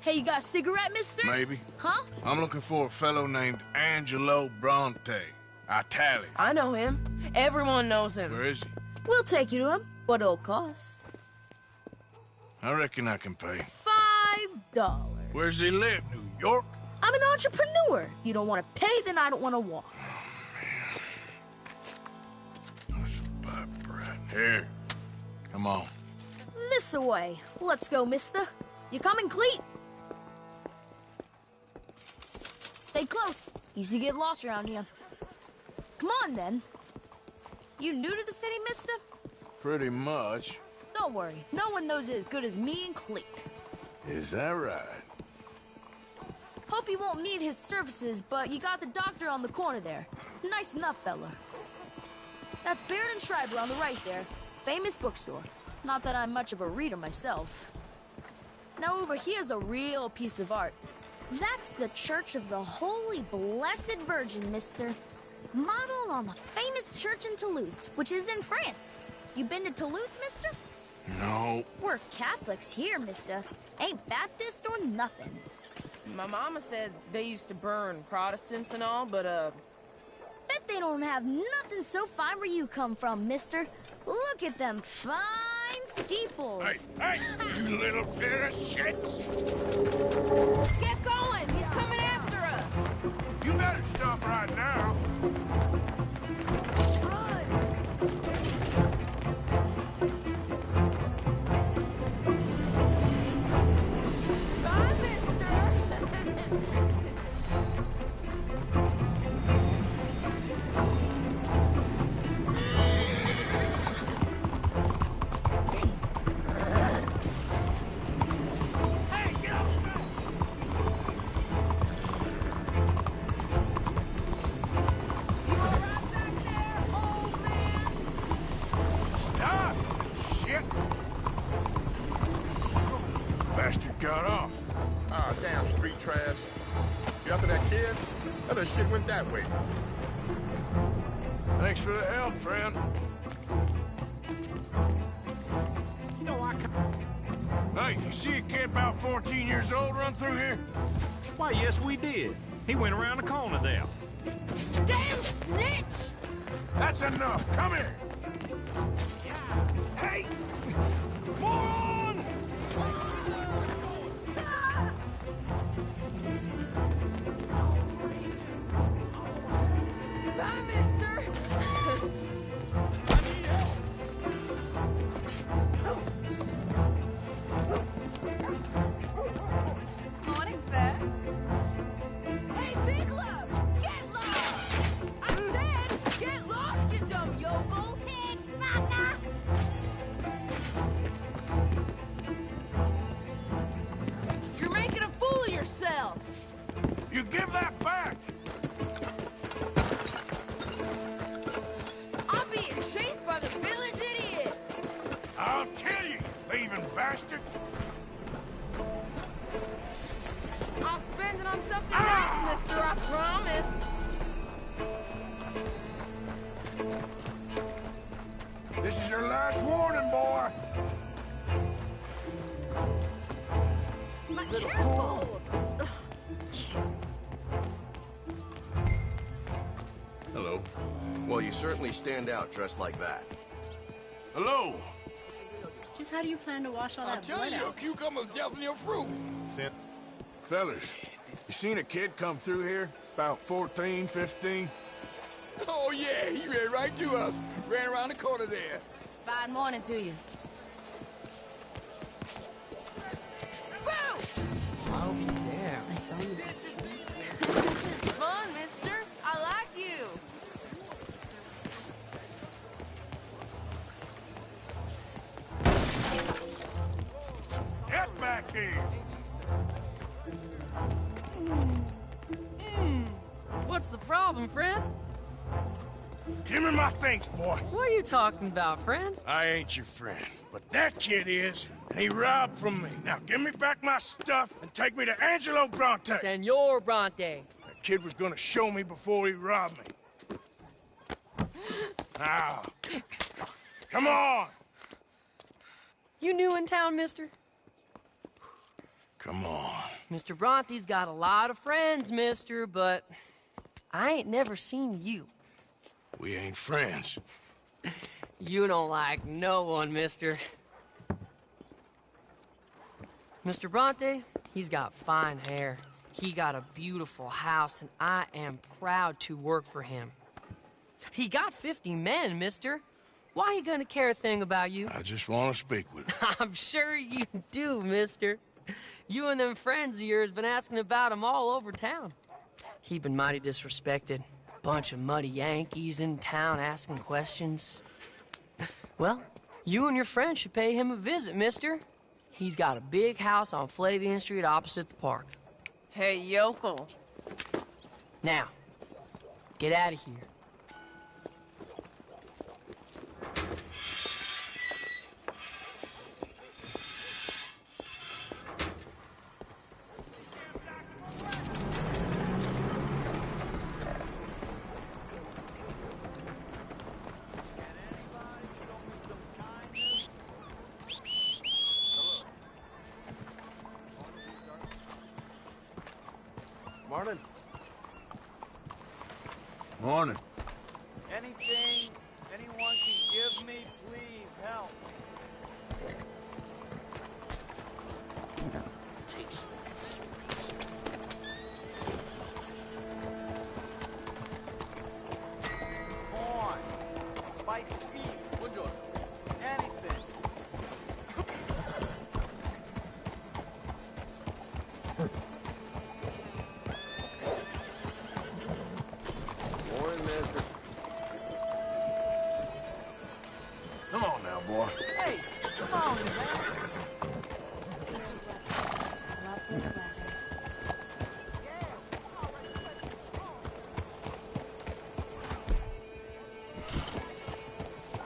Hey, you got a cigarette, mister? Maybe. Huh? I'm looking for a fellow named Angelo Bronte. Italian. I know him. Everyone knows him. Where is he? We'll take you to him. What it'll cost? I reckon I can pay. $5. Where's he live? New York? I'm an entrepreneur. If you don't want to pay, then I don't want to walk. That's a bad brat. Here. Come on. This away. Let's go, mister. You coming, Cleet? Stay close. Easy to get lost around here. Come on, then. You new to the city, mister? Pretty much. Don't worry. No one knows it as good as me and Cleet. Is that right? Hope you won't need his services, but you got the doctor on the corner there. Nice enough, fella. That's Baird and Schreiber on the right there. Famous bookstore. Not that I'm much of a reader myself. Now over here's a real piece of art. That's the Church of the Holy Blessed Virgin, mister. Modeled on the famous church in Toulouse, which is in France. You been to Toulouse, mister? No. We're Catholics here, mister. Ain't Baptist or nothing. My mama said they used to burn Protestants and all, but, Bet they don't have nothing so fine where you come from, mister. Look at them fine steeples. Hey, you little pair of shits! Get going! He's coming after us! You better stop right now. Bastard got off. Ah, damn street trash. You after that kid? That shit went that way. Thanks for the help, friend. You know, Hey, you see a kid about 14 years old run through here? Why, yes, we did. He went around the corner there. Damn snitch! That's enough. Come here. Hey! Moron! Bye, mister! Morning, sir. Hey, Big Love! Get lost! I said, get lost, you dumb yokel! Pig sucker! You're making a fool of yourself! You give that back! I'm being chased by the village idiot! I'll kill you, thieving bastard! I'll spend it on something nice, mister, I promise! This is your last warning, boy! Careful! Hello. Well, you certainly stand out dressed like that. Hello. Just how do you plan to wash all that blood out? cucumber's definitely a fruit. Fellas, you seen a kid come through here? About 14, 15? Oh, yeah, he ran right to us. Ran around the corner there. Fine morning to you. Boo! I'll be damned. I saw you. This is fun, mister. I like you. Get back here! What's the problem, friend? Give me my things, boy. What are you talking about, friend? I ain't your friend, but that kid is, and he robbed from me. Now give me back my stuff and take me to Angelo Bronte. Senor Bronte. That kid was gonna show me before he robbed me. Now, come on! You new in town, mister? Come on. Mr. Bronte's got a lot of friends, mister, but I ain't never seen you. We ain't friends. You don't like no one, mister. Mr. Bronte, he's got fine hair. He got a beautiful house, and I am proud to work for him. He got 50 men, mister. Why he gonna care a thing about you? I just want to speak with him. I'm sure you do, mister. You and them friends of yours been asking about him all over town. He been mighty disrespected. Bunch of muddy Yankees in town asking questions. Well, you and your friend should pay him a visit, mister. He's got a big house on Flavian Street opposite the park. Hey, yokel. Now, get out of here. Morning. Morning. Anything anyone can give me, please help. Corn, spiced beef, anything. Morning, mister. Come on now, boy. Hey, come on, man.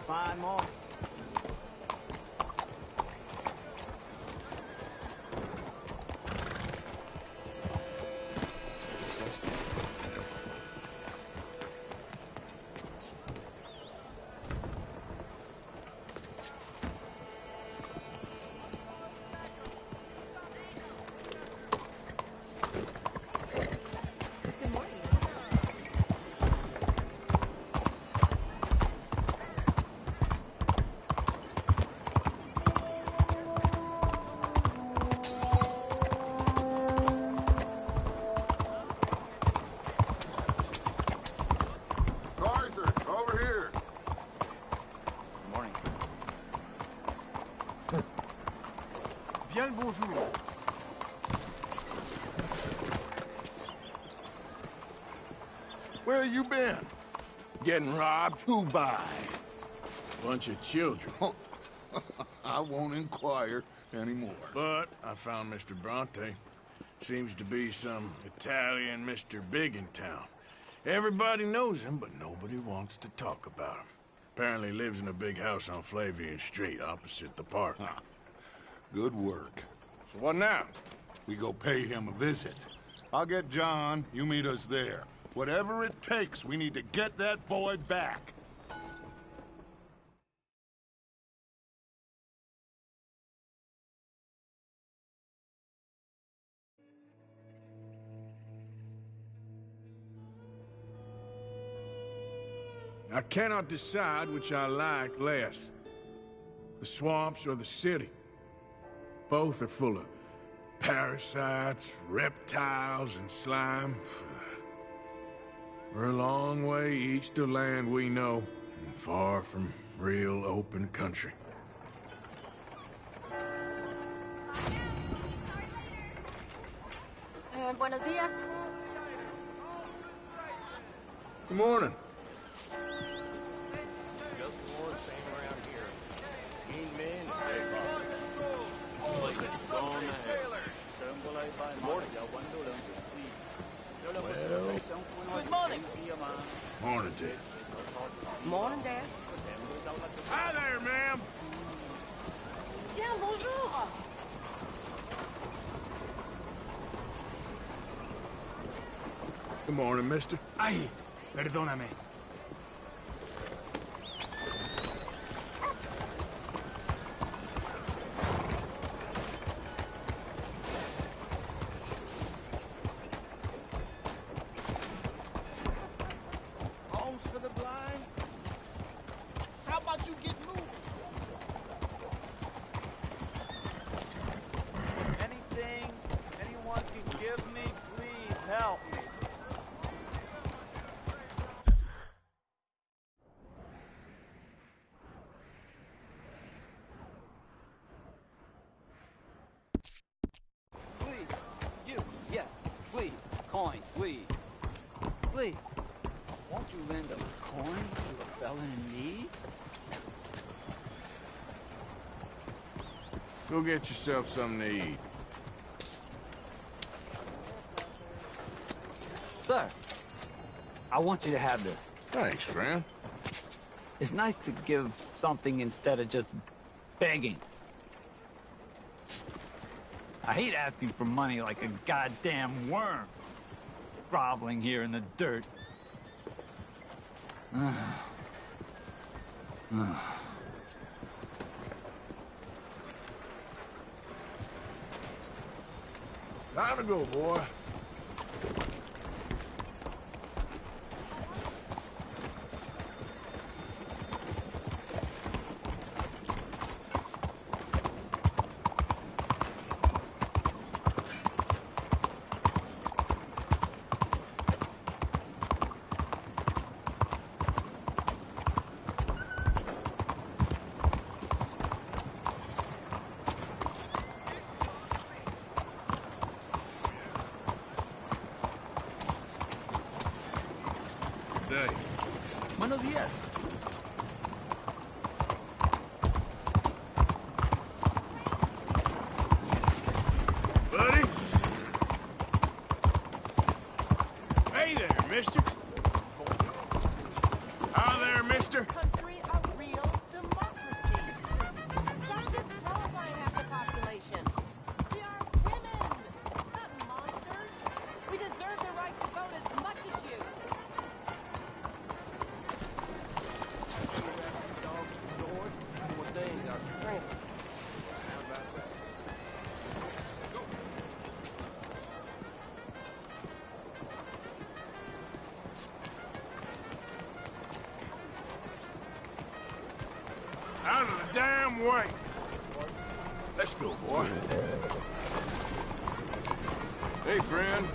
Fine morning. Arthur, over here. Good morning. Bien le bonjour. Where you been? Getting robbed? Who by? Bunch of children. I won't inquire anymore. But I found Mr. Bronte. Seems to be some Italian Mr. Big in town. Everybody knows him, but nobody wants to talk about him. Apparently lives in a big house on Flavian Street, opposite the park. Good work. So what now? We go pay him a visit. I'll get John, you meet us there. Whatever it takes, we need to get that boy back. I cannot decide which I like less. The swamps or the city. Both are full of parasites, reptiles, and slime. We're a long way east of land we know, and far from real open country. Buenos días. Good morning. Just more the same around here. Mean men and dead bodies. Like it's gone to hell. Good morning. Morning, Dave. Morning, Dad. Hi there, ma'am. Tiens, bonjour. Good morning, mister. Ay, perdóname. lend a coin to a felon in need? Go get yourself something to eat. Sir, I want you to have this. Thanks, friend. It's nice to give something instead of just begging. I hate asking for money like a goddamn worm, groveling here in the dirt. Time to go, boy. Buenos días. Buddy? Hey there, mister. Hi there, mister. Country of real democracy. Don't disqualify half the population. We are women, not monsters. We deserve the right to vote as much as you. Out of the damn way. Let's go, boy. Hey, friend.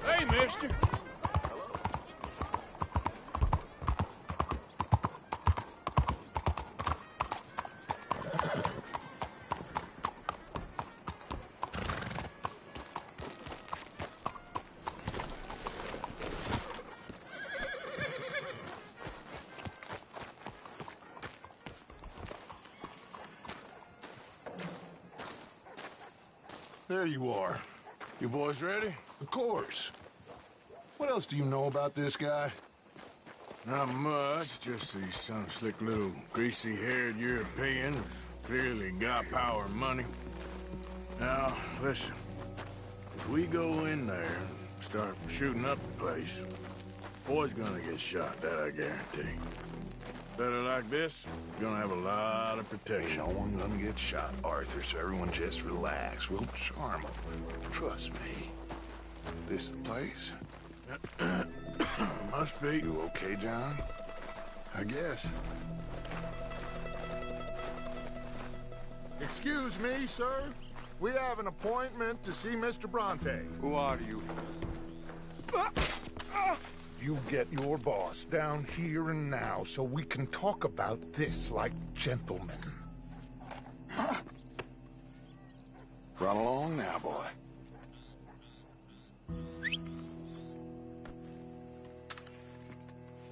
Hey, mister. There you are. You boys ready? Of course. What else do you know about this guy? Not much, just he's some slick little greasy-haired European who's clearly got power and money. Now, listen. If we go in there and start shooting up the place, boy's gonna get shot, that I guarantee. Better like this, you're gonna have a lot of protection. No one gonna get shot, Arthur, so everyone just relax. We'll charm them. Trust me. This the place? Must be. You okay, John? I guess. Excuse me, sir. We have an appointment to see Mr. Bronte. Who are you? You get your boss down here and now so we can talk about this like gentlemen. Run along now, boy.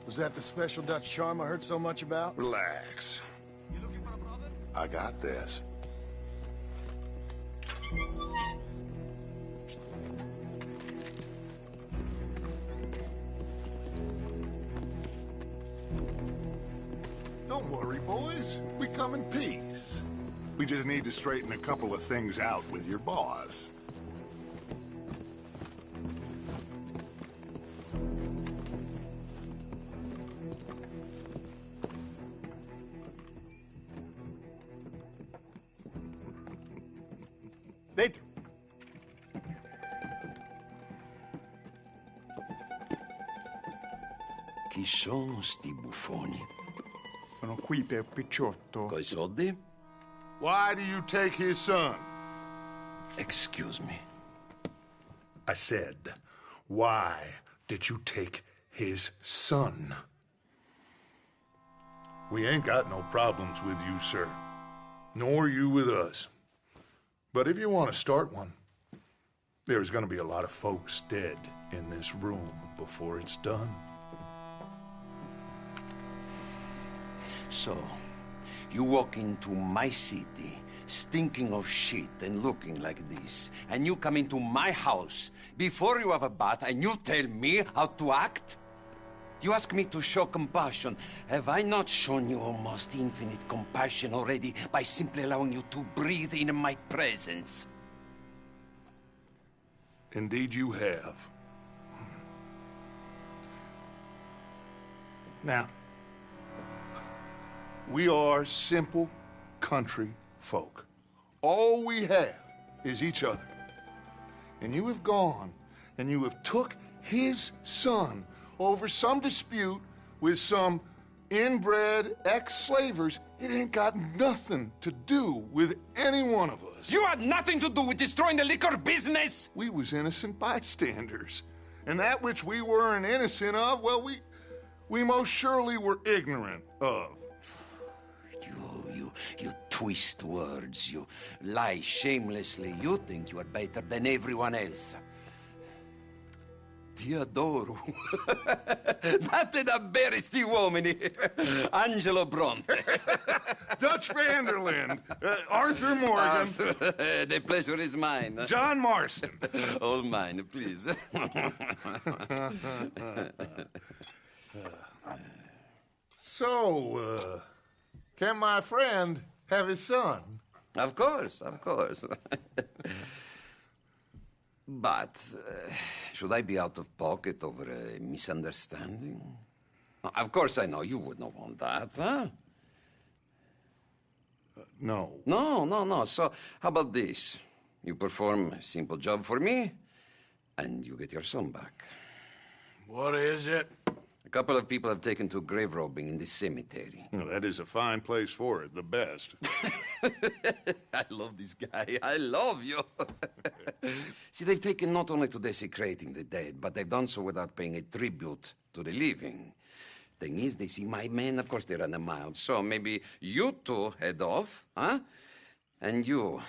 Was that the special Dutch charm I heard so much about? Relax. I got this. Don't worry, boys. We come in peace. We just need to straighten a couple of things out with your boss. Dentro. Chi sono sti buffoni? Sono qui per Picciotto. Coi soldi? Why do you take his son? Excuse me. I said, why did you take his son? We ain't got no problems with you, sir. Nor you with us. But if you want to start one, There's gonna be a lot of folks dead in this room before it's done. So, you walk into my city, stinking of shit and looking like this, and you come into my house before you have a bath and you tell me how to act? You ask me to show compassion. Have I not shown you almost infinite compassion already by simply allowing you to breathe in my presence? Indeed you have. Now, we are simple country folk. All we have is each other. And you have gone and you have took his son over some dispute with some inbred ex-slavers. It ain't got nothing to do with any one of us. You had nothing to do with destroying the liquor business! We was innocent bystanders. And that which we weren't innocent of, well, we most surely were ignorant of. You twist words, you lie shamelessly. You think you are better than everyone else. Ti adoro. Date da bere sti uomini. Angelo Bronte. Dutch Vanderlyn. Arthur Morgan. Arthur, the pleasure is mine. John Marston. All mine, please. So, can my friend have his son? Of course, of course. But, should I be out of pocket over a misunderstanding? Of course I know you would not want that, huh? No. No. So, how about this? You perform a simple job for me, and you get your son back. What is it? A couple of people have taken to grave robbing in this cemetery. Well, that is a fine place for it, the best. I love this guy. I love you. See, they've taken not only to desecrating the dead, but they've done so without paying a tribute to the living. Thing is, they see my men, of course they run a mile. So maybe you two head off, huh? And you,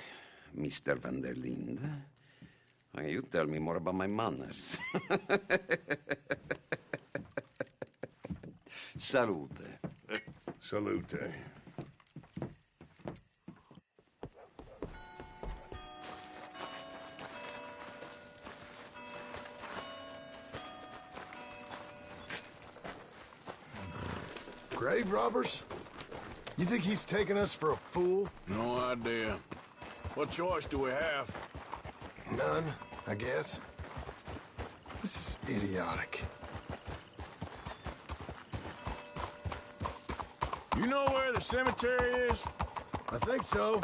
Mr. Van der Linde, you tell me more about my manners. Salute. Salute. Grave robbers? You think he's taking us for a fool? No idea. What choice do we have? None, I guess. This is idiotic. You know where the cemetery is? I think so.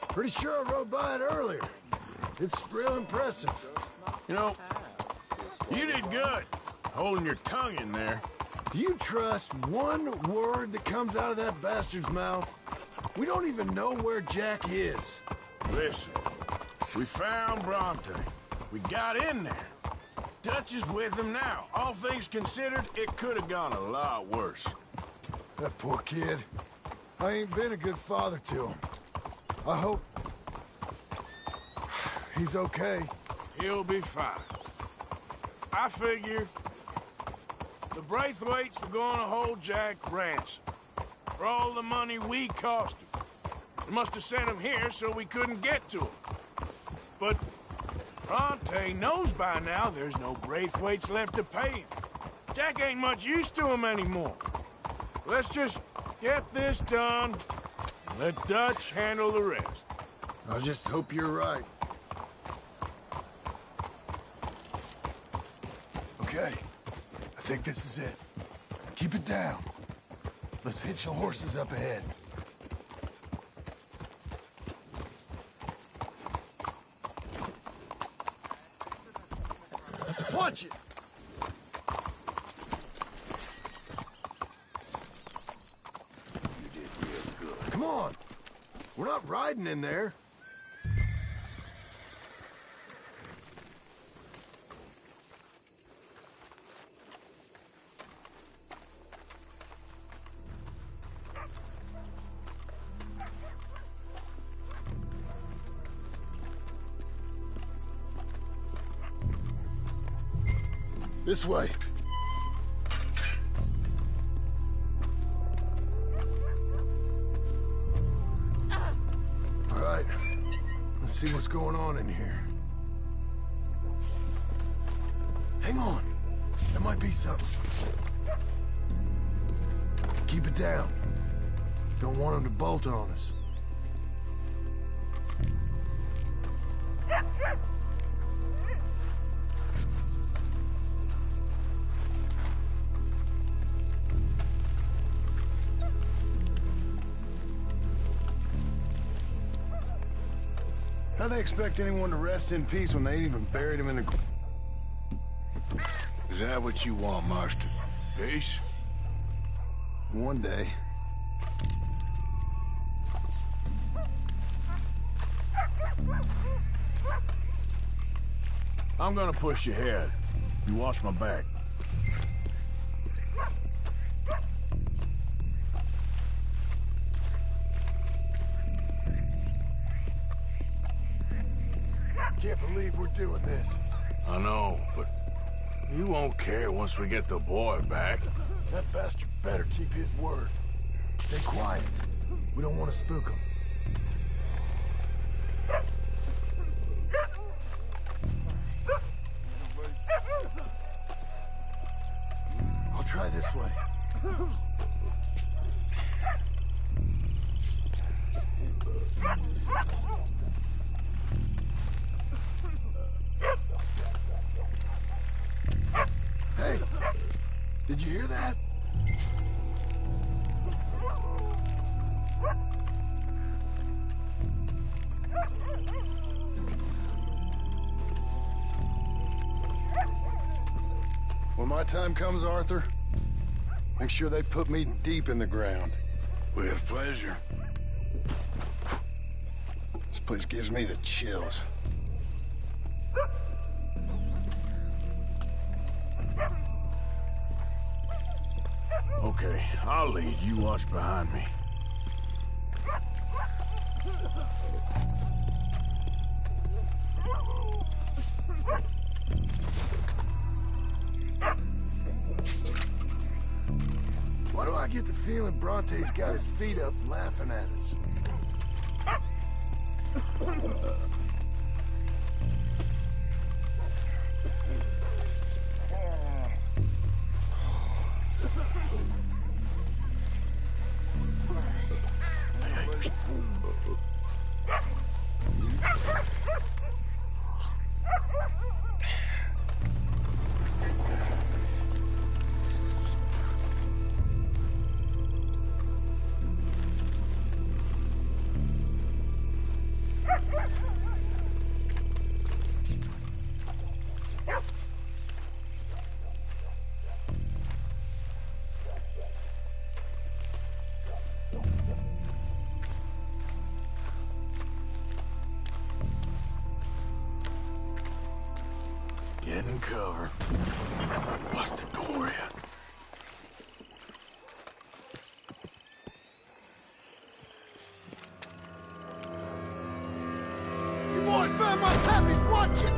Pretty sure I rode by it earlier. It's real impressive. You know, you did good holding your tongue in there. Do you trust one word that comes out of that bastard's mouth? We don't even know where Jack is. Listen, we found Bronte. We got in there. Dutch is with him now. All things considered, it could have gone a lot worse. That poor kid. I ain't been a good father to him. I hope he's okay. He'll be fine. I figure the Braithwaites were going to hold Jack ransom for all the money we cost him. They must have sent him here so we couldn't get to him. But Bronte knows by now there's no Braithwaites left to pay him. Jack ain't much use to him anymore. Let's just get this done and let Dutch handle the rest. I just hope you're right. Okay. I think this is it. Keep it down. Let's hitch the horses up ahead. Watch it! You did real good. Come on. We're not riding in there. This way. All right. Let's see what's going on in here. Hang on. There might be something. Keep it down. Don't want him to bolt on us. How they expect anyone to rest in peace when they ain't even buried him in the... Is that what you want, Marston? Peace? One day. I'm gonna push you ahead. You watch my back. Can't believe we're doing this. I know, but you won't care once we get the boy back. That bastard better keep his word. Stay quiet. We don't want to spook him. I'll try this way. Hey, did you hear that? When my time comes, Arthur, make sure they put me deep in the ground. With pleasure. This place gives me the chills. Okay, I'll lead. You watch behind me. Why do I get the feeling Bronte's got his feet up laughing at us? Get in cover, and we'll bust the door in. You boys found my pappy's watching!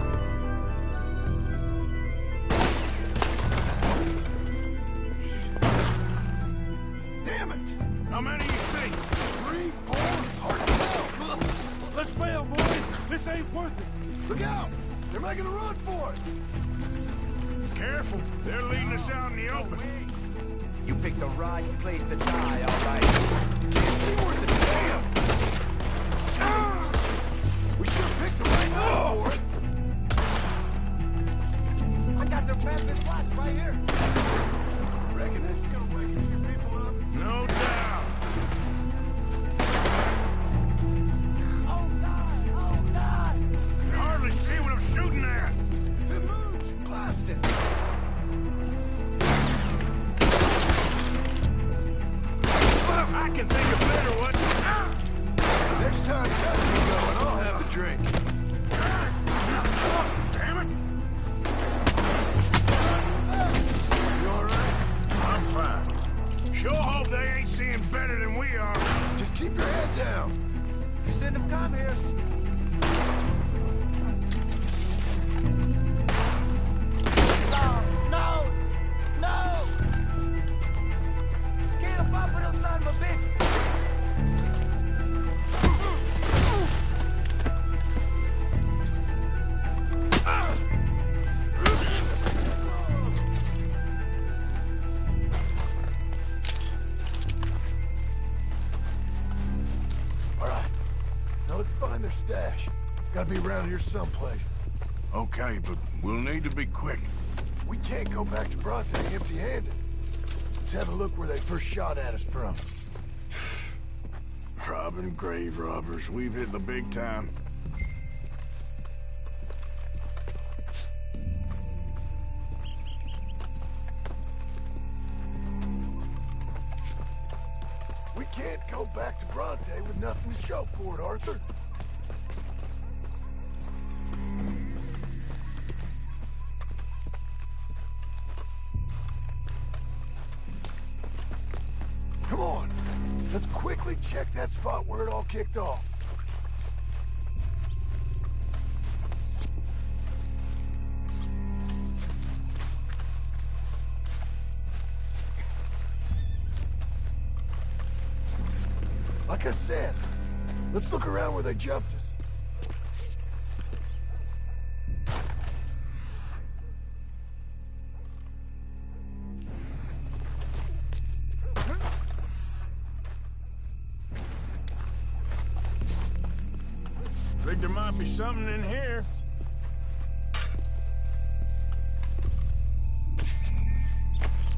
Damn it! How many you see? 3, 4, hard to tell! Let's bail, boys! This ain't worth it! Look out! They're making a run for it! Careful, they're leading us out in the open. You picked the right place to die, all right. Can't see worth a damn! We sure picked the right night for it! I got their pamphlets watch right here. Reckon this is gonna wake a few people up? No doubt. Oh, God! Oh, God! I can hardly see what I'm shooting at. If it moves, blast it! I can think of better ones. Next time you got me going, I'll have the drink. Damn it! You alright? I'm fine. Sure hope they ain't seeing better than we are. Just keep your head down. You shouldn't have come here. No! No! find their stash. Gotta be around here someplace. Okay, but we'll need to be quick. We can't go back to Bronte empty-handed. Let's have a look where they first shot at us from. Robbing grave robbers. We've hit the big time. We can't go back to Bronte with nothing to show for it, Arthur. Come on, let's quickly check that spot where it all kicked off. Like I said, let's look around where they jumped us. Think there might be something in here.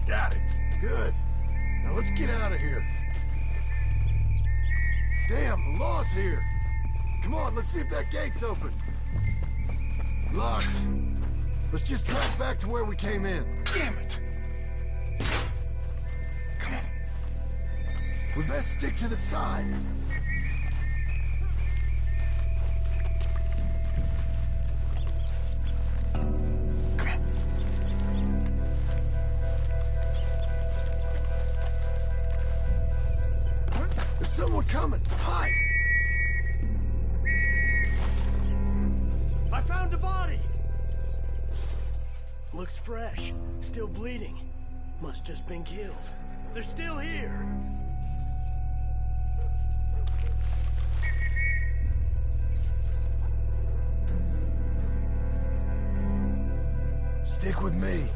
Got it. Good. Now let's get out of here. Damn, the law's here. Come on, let's see if that gate's open. Locked. Let's just track back to where we came in. Damn it! Come on. We best stick to the side. Someone coming! Hide! I found a body! Looks fresh. Still bleeding. Must just been killed. They're still here! Stick with me.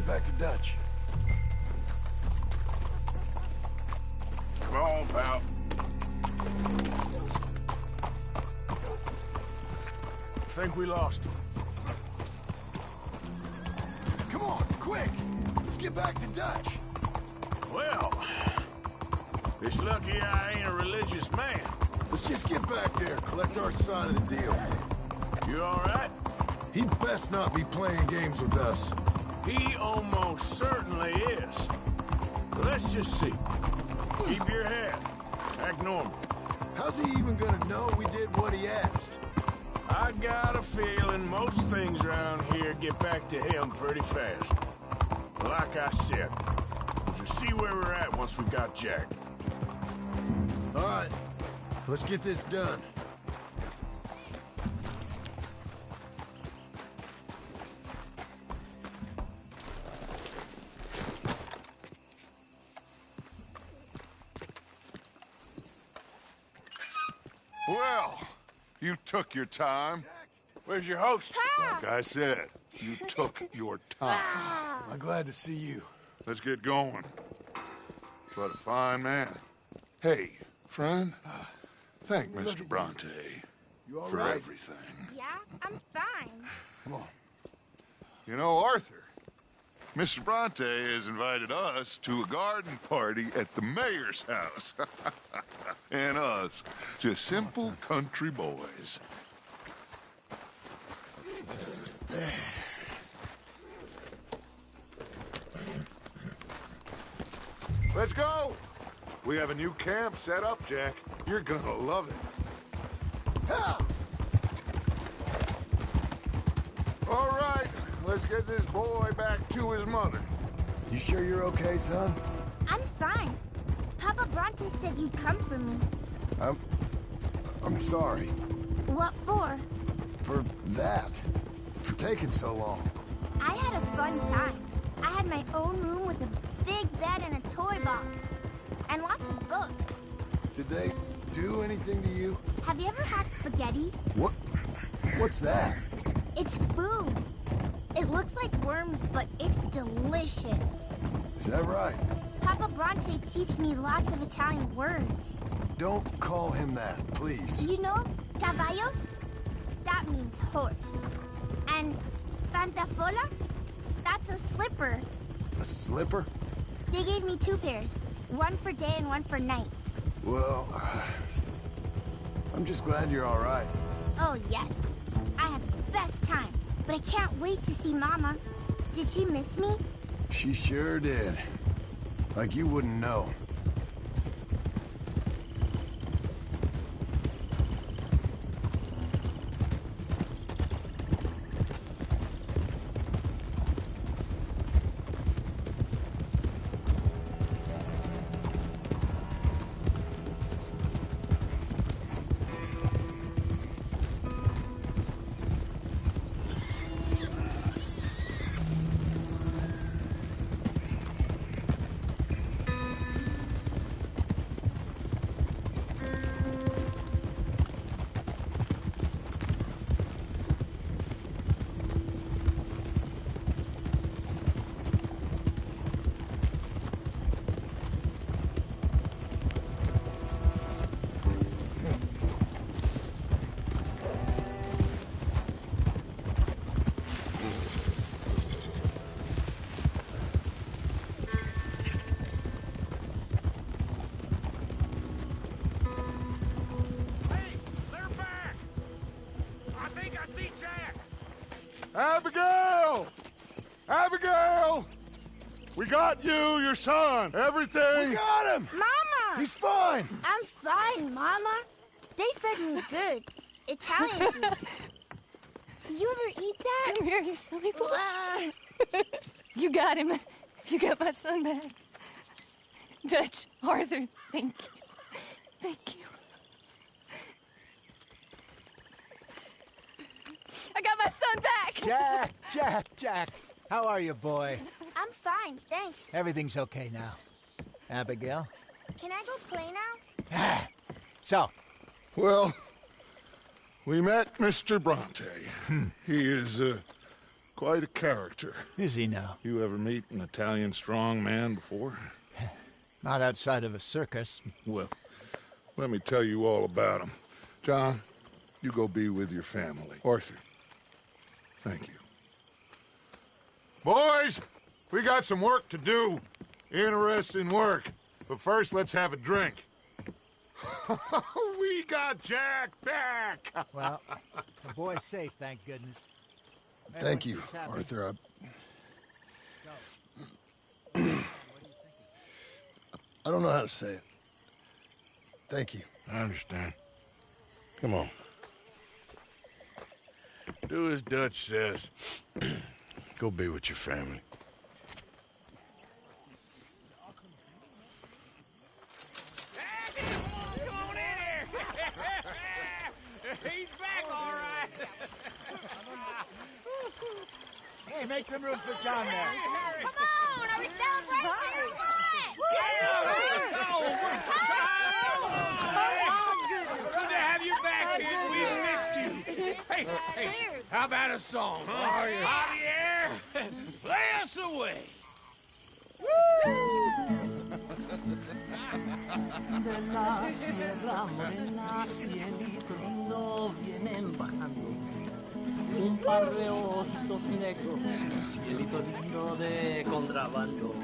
Back to Dutch. Come on, pal. Think we lost him. Come on, quick! Let's get back to Dutch. Well, it's lucky I ain't a religious man. Let's just get back there, collect our side of the deal. You all right? He'd best not be playing games with us. He almost certainly is. But let's just see. Keep your head. Act normal. How's he even gonna know we did what he asked? I got a feeling most things around here get back to him pretty fast. Like I said, we'll just see where we're at once we got Jack. All right, let's get this done. Well, you took your time. Where's your host? Like I said, you took your time. I'm glad to see you. Let's get going. What a fine man. Hey, friend, thank Mr. Bronte You all for right? everything. Yeah, I'm fine. Come on. You know, Arthur, Mr. Bronte has invited us to a garden party at the mayor's house. And us, just simple country boys. Let's go! We have a new camp set up, Jack. You're gonna love it. Ha! All right, let's get this boy back to his mother. You sure you're okay, son? I'm fine. Papa Bronte said you'd come for me. I'm sorry. What for? For that. For taking so long. I had a fun time. I had my own room with a big bed and a toy box. And lots of books. Did they do anything to you? Have you ever had spaghetti? What's that? It's food. It looks like worms, but it's delicious. Is that right? Papa Bronte teach me lots of Italian words. Don't call him that, please. You know, caballo? That means horse. And pantafola? That's a slipper. A slipper? They gave me 2 pairs. One for day and one for night. Well, I'm just glad you're all right. Oh, yes. I had the best time. But I can't wait to see Mama. Did she miss me? She sure did. Like you wouldn't know. Abigail! Abigail! We got you, your son, everything. We got him! Mama! He's fine! I'm fine, Mama. They fed me good. Italian food. You ever eat that? Come here, you silly boy. You got him. You got my son back. Dutch, Arthur, thank you. Thank you. I got my son back! Jack. How are you, boy? I'm fine, thanks. Everything's okay now. Abigail? Can I go play now? So? Well, we met Mr. Bronte. He is quite a character. Is he now? You ever meet an Italian strong man before? Not outside of a circus. Well, let me tell you all about him. John, you go be with your family. Arthur, thank you. Boys, we got some work to do. Interesting work. But first, let's have a drink. We got Jack back! Well, the boy's safe, thank goodness. Thank you, Arthur. I don't know how to say it. Thank you. I understand. Come on. Do as Dutch says. Go be with your family. He's back, all right. Hey, make some room for John there. Come on, are we celebrating or what? Good to have you back, kid. We missed you. Hey, how about a song? Javier, play us away. De la sierra morena, cielito lindo, vienen bajando. Un par de ojitos negros, cielito lindo de contrabando.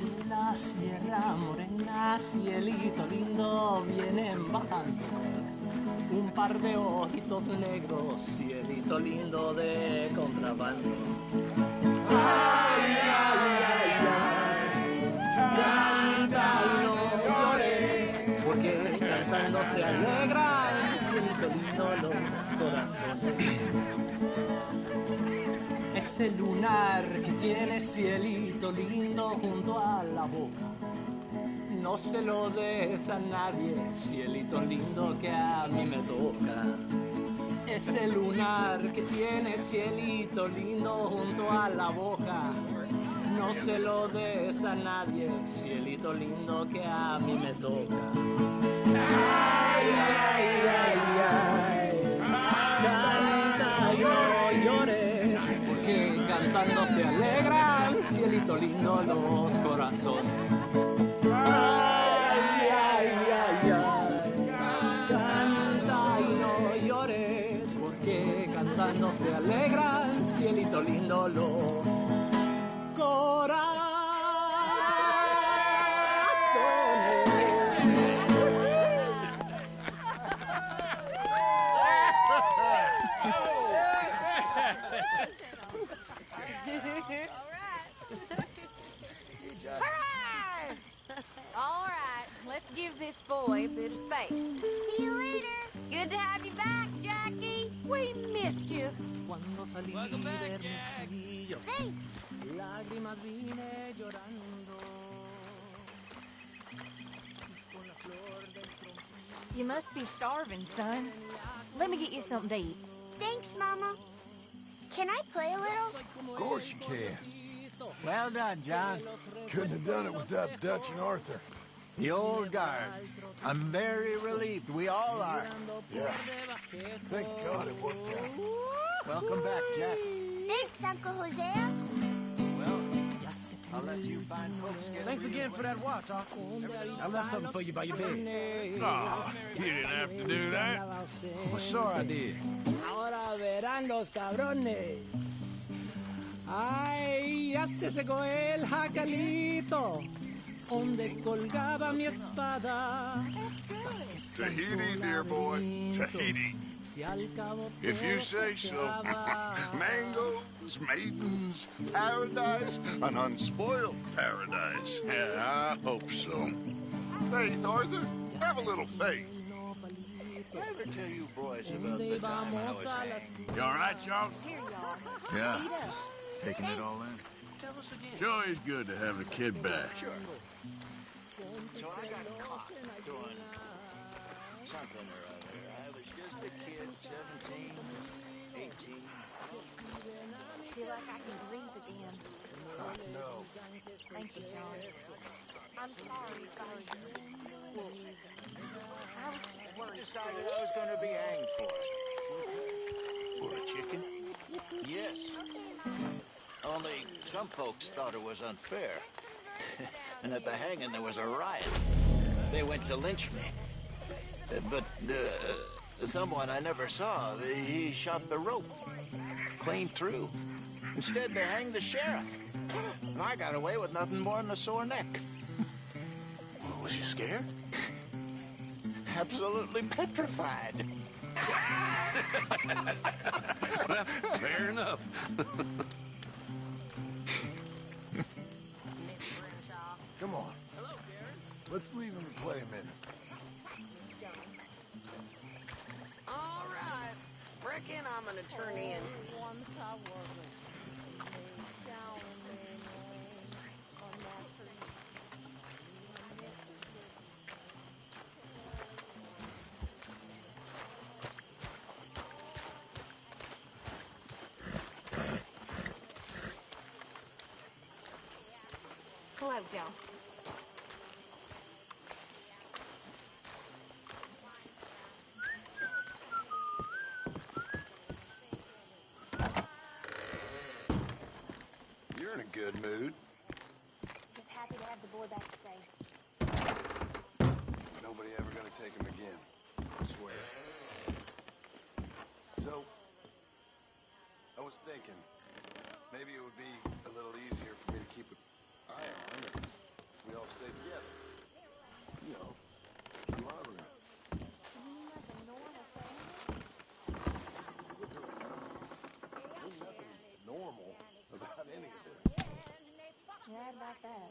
De la Sierra Morena, cielito lindo, vienen bajando. Un par de ojitos negros, cielito lindo de contrabando. Ay, ay, ay, ay, canta y no llores, porque cantando se alegran, cielito lindo los corazones. Ese lunar que tiene cielito lindo junto a la boca, no se lo des a nadie, cielito lindo que a mí me toca. Ese lunar que tiene cielito lindo junto a la boca, no se lo des a nadie, cielito lindo que a mí me toca. Ay, ay, ay, ay, canta y no llores, porque cantando se alegran, cielito lindo los corazones. Ay, ay, ay, ay, canta y no llores, porque cantando se alegran, cielito lindo los corazones. Hooray! All right, let's give this boy a bit of space. See you later. Good to have you back, Jackie. We missed you. Cuando salí de Hermosillo, lágrimas vine llorando. Con la flor del tronquillo. You must be starving, son. Let me get you something to eat. Thanks, Mama. Can I play a little? Of course you can. Well done, John. Couldn't have done it without Dutch and Arthur. The old guard. I'm very relieved. We all are. Yeah. Thank God it worked out. Welcome back, Jack. Thanks, Uncle Hosea. Well, I'll let you find folks get. Thanks again for that watch, Arthur. I left something for you by your bed. Aw, you didn't have to do that. Well, sure I did. Ahora verán los cabrones. Ay, ya se secó el jacalito donde colgaba mi espada. Tahiti, dear boy. Tahiti. If you say so. Mangoes, maidens, paradise, an unspoiled paradise. Yeah, I hope so. Faith, Arthur. Have a little faith. Did I ever tell you boys about the time I was hanged? You all right, Charles? Yeah, just taking it all in. Sure is good to have the kid back. Sure. So I got caught doing something or other. I was just a kid, 17, 18. I feel like I can breathe again. No. Thank you, John. I'm sorry if I was... Well, I was just worried. Decided I was going to be hanged for it. For a chicken? Yes. Only some folks thought it was unfair. And at the hanging, there was a riot. They went to lynch me. But someone I never saw, he shot the rope clean through. Instead, they hanged the sheriff. And I got away with nothing more than a sore neck. Well, was you scared? Absolutely petrified. Well, fair enough. Come on. Let's leave him and play a minute. All right. Reckon I'm gonna turn in. Hello, Joe. You're in a good mood. Just happy to have the boy back safe. Nobody ever gonna take him again. I swear. So, was thinking maybe it would be a little easier for me to keep an eye on if we all stay together. You know, loving it. There's nothing normal about any of this. Yeah, about that.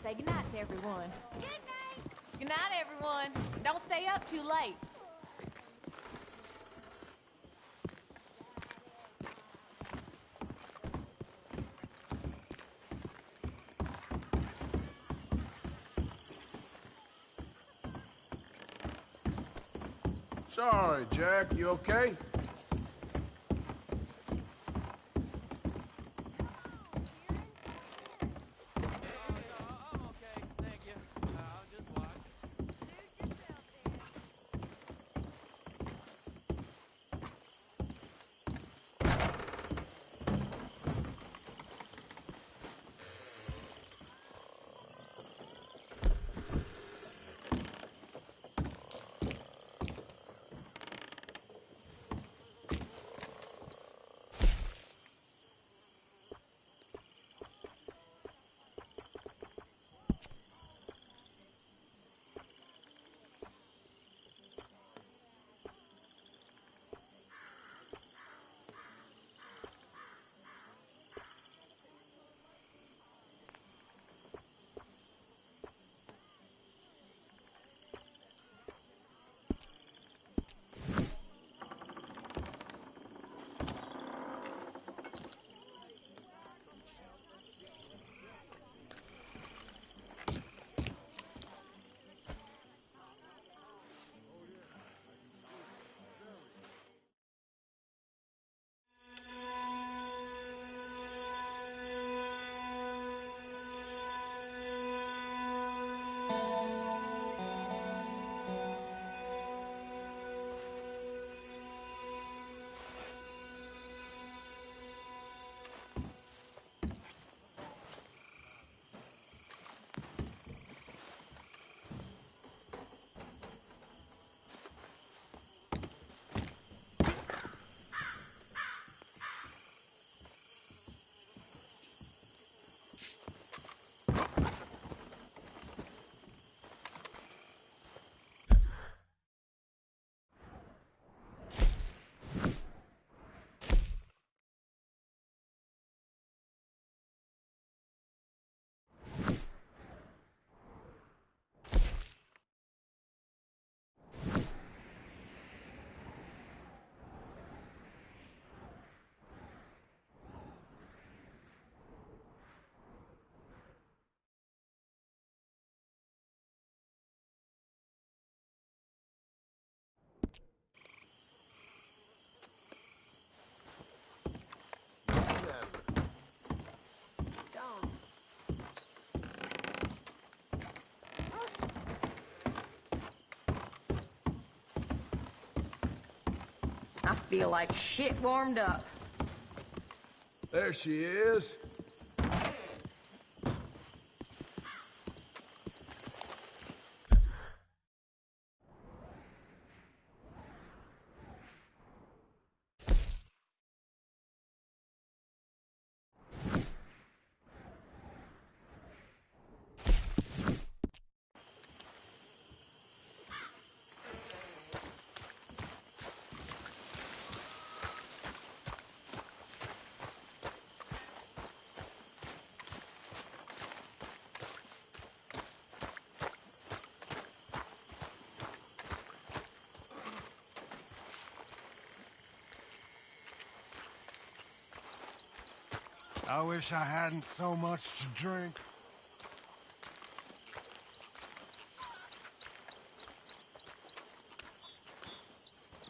Say goodnight to everyone. Good night, everyone. Don't stay up too late. Sorry, Jack. You okay? I feel like shit warmed up. There she is. I wish I hadn't so much to drink.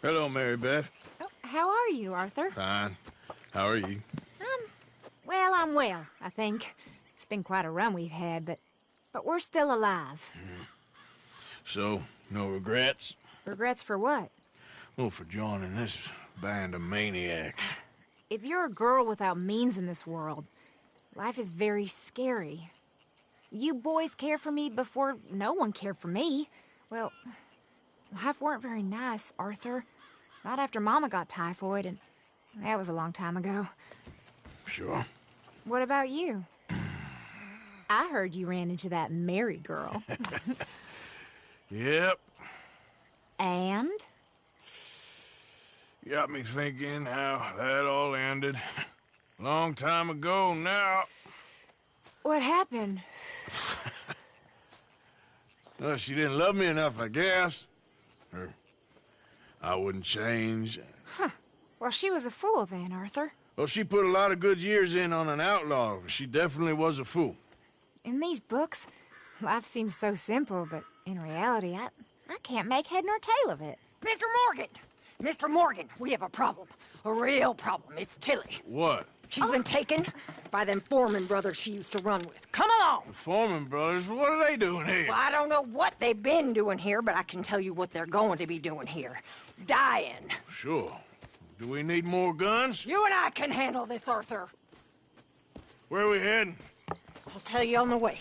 Hello, Mary Beth. Oh, how are you, Arthur? Fine. How are you? Well, I'm well, I think. It's been quite a run we've had, but we're still alive. So, no regrets? Regrets for what? Well, for joining this band of maniacs. If you're a girl without means in this world, life is very scary. You boys cared for me before no one cared for me. Well, life weren't very nice, Arthur. Not after Mama got typhoid, and that was a long time ago. Sure. What about you? I heard you ran into that Mary girl. Yep. And? Got me thinking how that all ended. Long time ago now. What happened? Well, she didn't love me enough, I guess. Or I wouldn't change. Huh. Well, she was a fool then, Arthur. Well, she put a lot of good years in on an outlaw. She definitely was a fool. In these books, life seems so simple, but in reality, I can't make head nor tail of it. Mr. Morgan! Mr. Morgan, we have a problem. A real problem. It's Tilly. What? She's been taken by them Foreman brothers she used to run with. Come along! The Foreman brothers? What are they doing here? Well, I don't know what they've been doing here, but I can tell you what they're going to be doing here. Dying. Sure. Do we need more guns? You and I can handle this, Arthur. Where are we heading? I'll tell you on the way.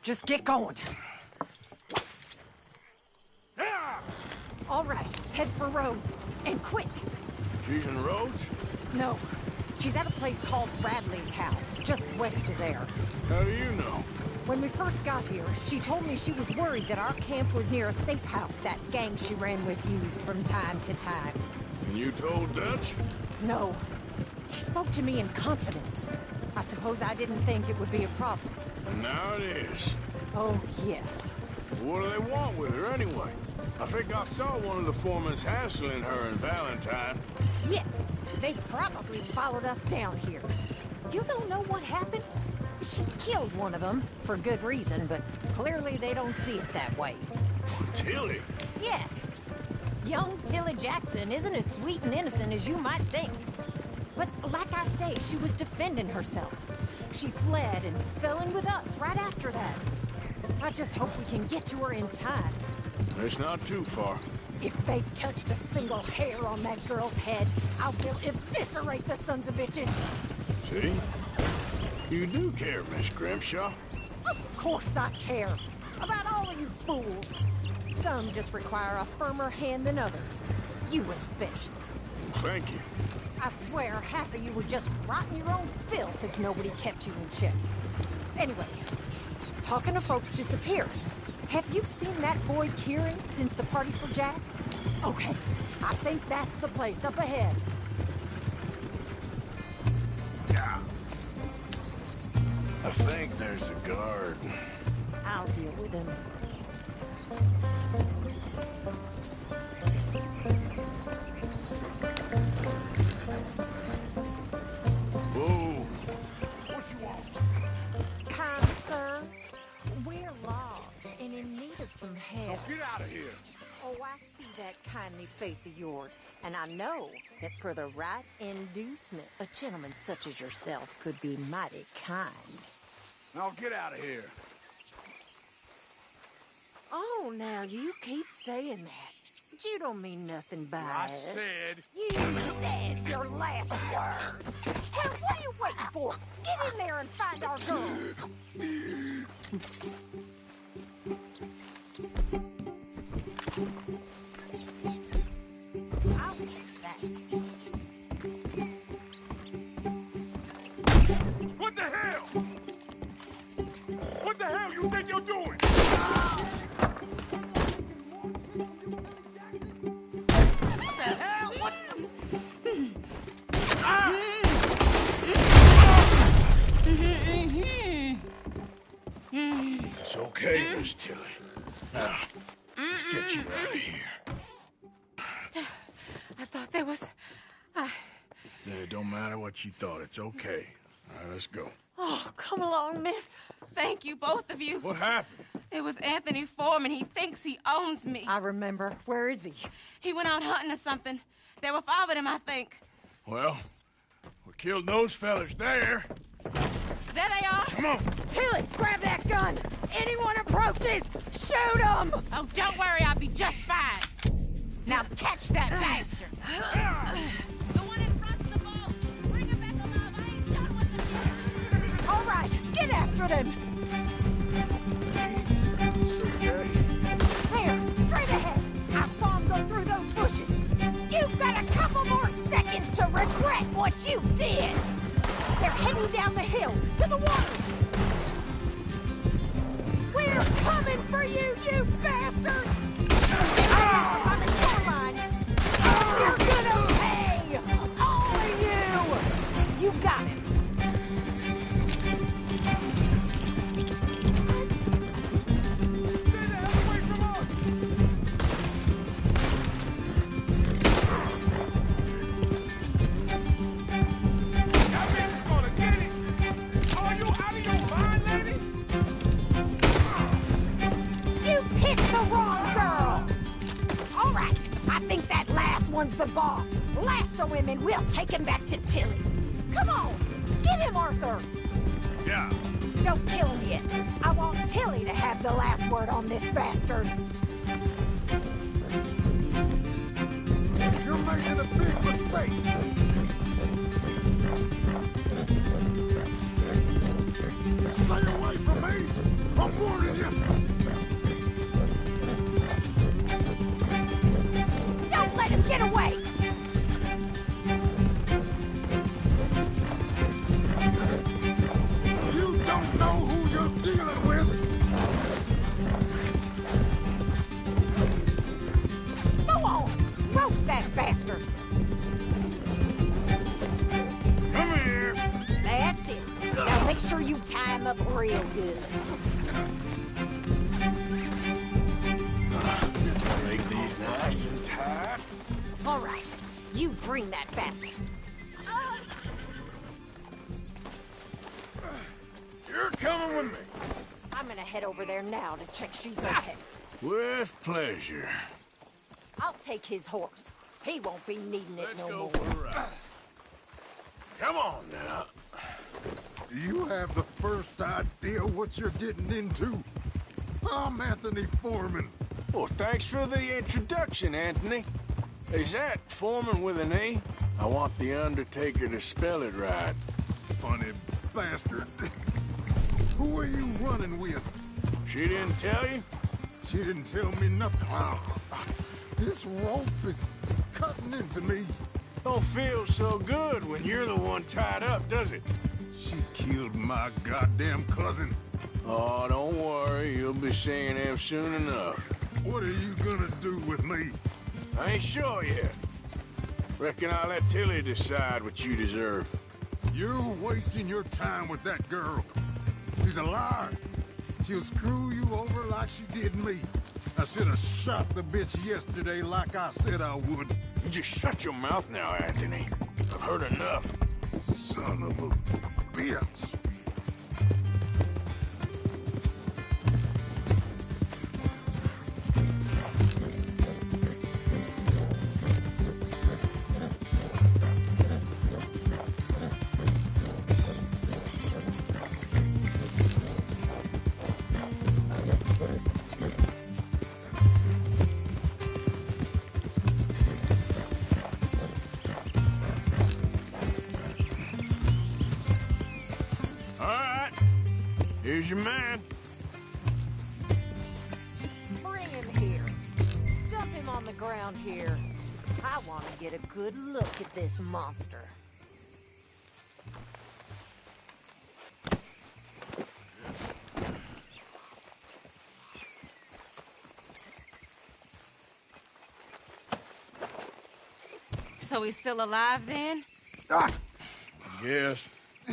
Just get going. All right, head for Rhodes, and quick. She's in Rhodes? No, she's at a place called Bradley's house, just west of there. How do you know? When we first got here, she told me she was worried that our camp was near a safe house that gang she ran with used from time to time. And you told Dutch? No. She spoke to me in confidence. I suppose I didn't think it would be a problem. And now it is. Oh, yes. What do they want with her anyway? I think I saw one of the foremans hassling her and Valentine. Yes, they probably followed us down here. You don't know what happened? She killed one of them, for good reason, but clearly they don't see it that way. Tilly? Yes. Young Tilly Jackson isn't as sweet and innocent as you might think. But like I say, she was defending herself. She fled and fell in with us right after that. I just hope we can get to her in time. It's not too far. If they've touched a single hair on that girl's head, I will eviscerate the sons of bitches. See? You do care, Miss Grimshaw. Of course I care. About all of you fools. Some just require a firmer hand than others. You especially. Thank you. I swear half of you would just rot in your own filth if nobody kept you in check. Anyway, talking of folks disappearing, have you seen that boy Kieran since the party for Jack? Okay, I think that's the place up ahead. Yeah. I think there's a guard. I'll deal with him. Whoa. What you want? Kind sir, we're lost and in need of some help. Get out of here. Oh, I see that kindly face of yours, and I know that for the right inducement, a gentleman such as yourself could be mighty kind. Now get out of here. Oh, now you keep saying that. But you don't mean nothing by I it. said... You said your last word. Hell, what are you waiting for? Get in there and find our girl. I'll take that. What the hell? What the hell you think you're doing? What the hell? What the... It's okay, Miss Tilly. Now, let's get you out of here. I thought there was... It don't matter what you thought. It's okay. All right, let's go. Oh, come along, miss. Thank you, both of you. What happened? It was Anthony Foreman. He thinks he owns me. I remember. Where is he? He went out hunting or something. There were 5 of them, I think. Well, we killed those fellas there. There they are! Come on! Tilly, grab that gun! Anyone approaches, shoot them! Oh, don't worry, I'll be just fine. Now catch that bastard! The one in front's the boat! Bring him back alive! I ain't done with them! All right, get after them! There, straight ahead! I saw him go through those bushes! You've got a couple more seconds to regret what you did! They're heading down the hill, to the water! We're coming for you, you bastards! On the shoreline! You're gonna pay! All of you! You got it! One's the boss. Lasso him and we'll take him back to Tilly. Come on! Get him, Arthur! Yeah. Don't kill him yet. I want Tilly to have the last word on this bastard. You're making a big mistake. Stay away from me! I'm warning you! Let him get away! You don't know who you're dealing with! Go on! Rope that bastard! Come here! That's it. Now make sure you tie him up real good. Make these nice and tight. All right, you bring that basket. You're coming with me. I'm gonna head over there now to check she's okay. With pleasure. I'll take his horse. He won't be needing it no more. For a ride. Come on now. Do you have the first idea what you're getting into? I'm Anthony Foreman. Well, thanks for the introduction, Anthony. Is that Foreman with an E? I want the Undertaker to spell it right. Funny bastard. Who are you running with? She didn't tell you? She didn't tell me nothing. This rope is cutting into me. Don't feel so good when you're the one tied up, does it? She killed my goddamn cousin. Oh, don't worry. You'll be seeing him soon enough. What are you gonna do with me? I ain't sure yet. Reckon I'll let Tilly decide what you deserve. You're wasting your time with that girl. She's a liar. She'll screw you over like she did me. I should have shot the bitch yesterday like I said I would. You just shut your mouth now, Anthony. I've heard enough. Son of a bitch. Here's your man. Bring him here. Dump him on the ground here. I want to get a good look at this monster. So he's still alive then? Yes.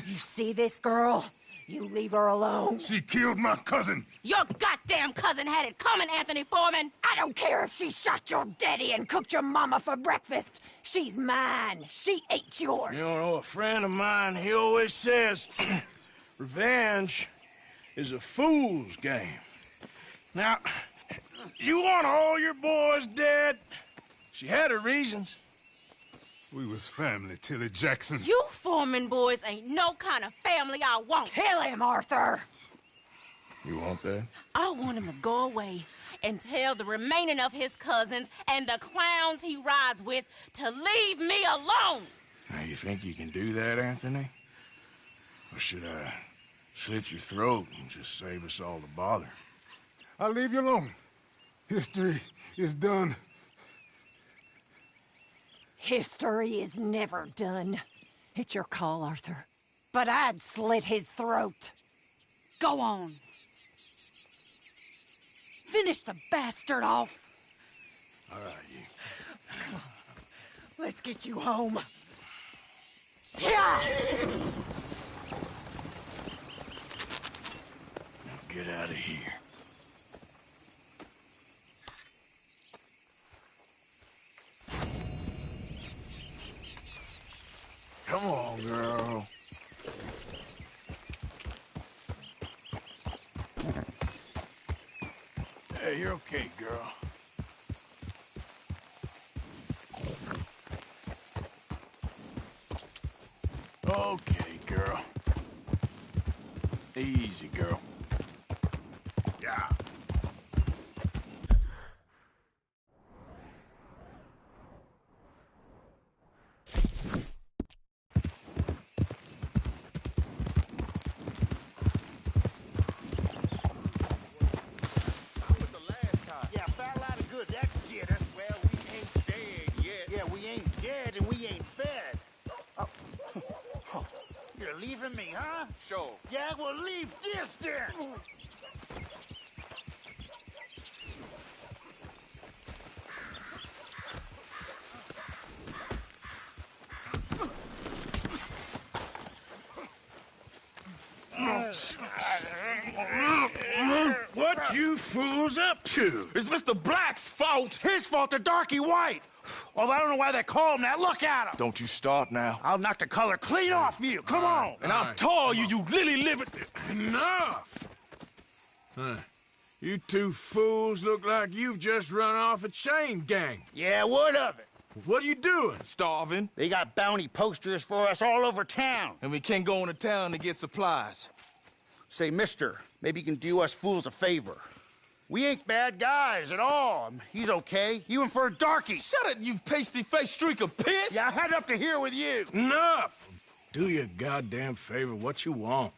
You see this girl? You leave her alone. She killed my cousin. Your goddamn cousin had it coming, Anthony Foreman. I don't care if she shot your daddy and cooked your mama for breakfast. She's mine. She ate yours. You know, a friend of mine, he always says, revenge is a fool's game. Now, you want all your boys dead? She had her reasons. We was family, Tilly Jackson. You Foreman boys ain't no kind of family I want. Kill him, Arthur! You want that? I want him to go away and tell the remaining of his cousins and the clowns he rides with to leave me alone. Now, you think you can do that, Anthony? Or should I slit your throat and just save us all the bother? I'll leave you alone. History is done. History is never done. It's your call, Arthur. But I'd slit his throat. Go on. Finish the bastard off. All right, you. Come on. Let's get you home. Yeah! Now get out of here. Come on, girl. Hey, you're okay, girl. Okay, girl. Easy, girl. Yeah. Yeah, foul out of good, that's jitter. Well, we ain't dead yet. Yeah, we ain't dead and we ain't fed. Oh. You're leaving me, huh? Sure. Yeah, well, leave this then. What you fools up to? It's Mr. Black's fault. His fault, the darky white. Although I don't know why they call him that. Look at him. Don't you start now. I'll knock the color clean off you. Come on. And I'll tell you, you lily livered. Enough. Huh. You two fools look like you've just run off a chain gang. Yeah, what of it? What are you doing? Starving. They got bounty posters for us all over town. And we can't go into town to get supplies. Say, mister, maybe you can do us fools a favor. We ain't bad guys at all. He's okay. He went for a darky. Shut it, you pasty-faced streak of piss! Yeah, I had up to here with you. Enough! Do your goddamn favor what you want.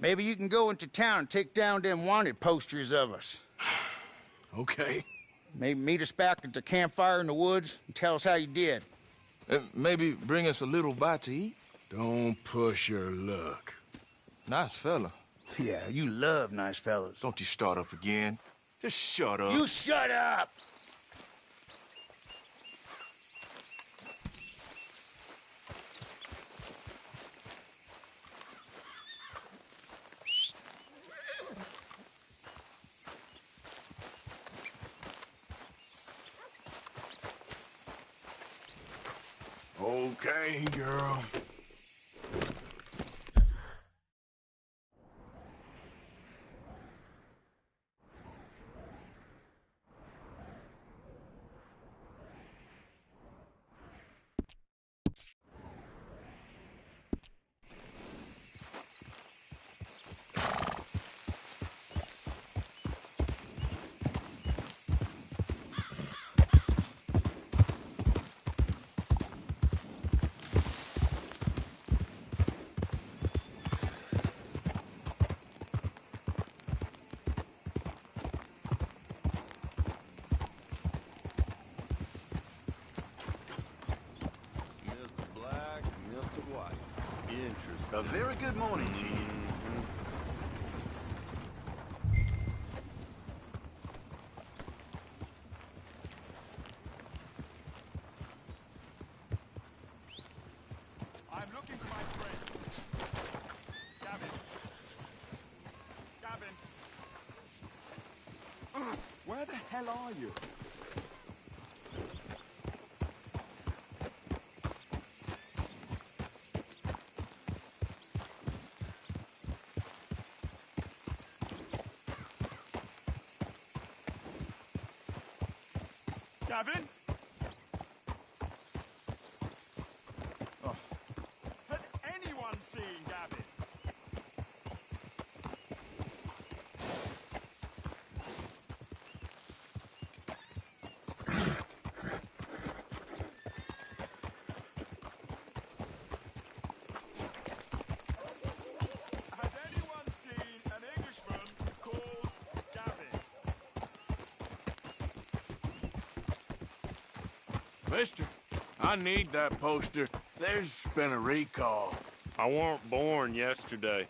Maybe you can go into town and take down them wanted posters of us. Okay. Maybe meet us back at the campfire in the woods and tell us how you did. Maybe bring us a little bite to eat? Don't push your luck. Nice fella. Yeah, you love nice fellas. Don't you start up again. Just shut up. You shut up! Okay, girl. A very good morning to you. I'm looking for my friend. Gavin. Gavin. Where the hell are you? Gavin? Mister, I need that poster. There's been a recall. I weren't born yesterday.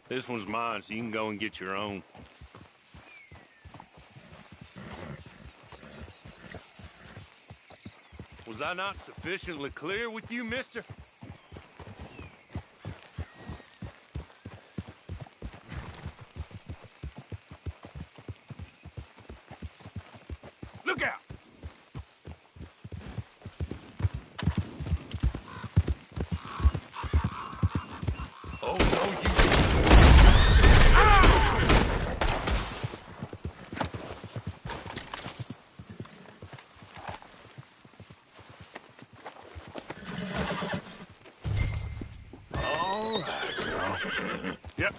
This one's mine, so you can go and get your own. Was I not sufficiently clear with you, mister? Look out! Oh, no, you... All right, girl. Yep.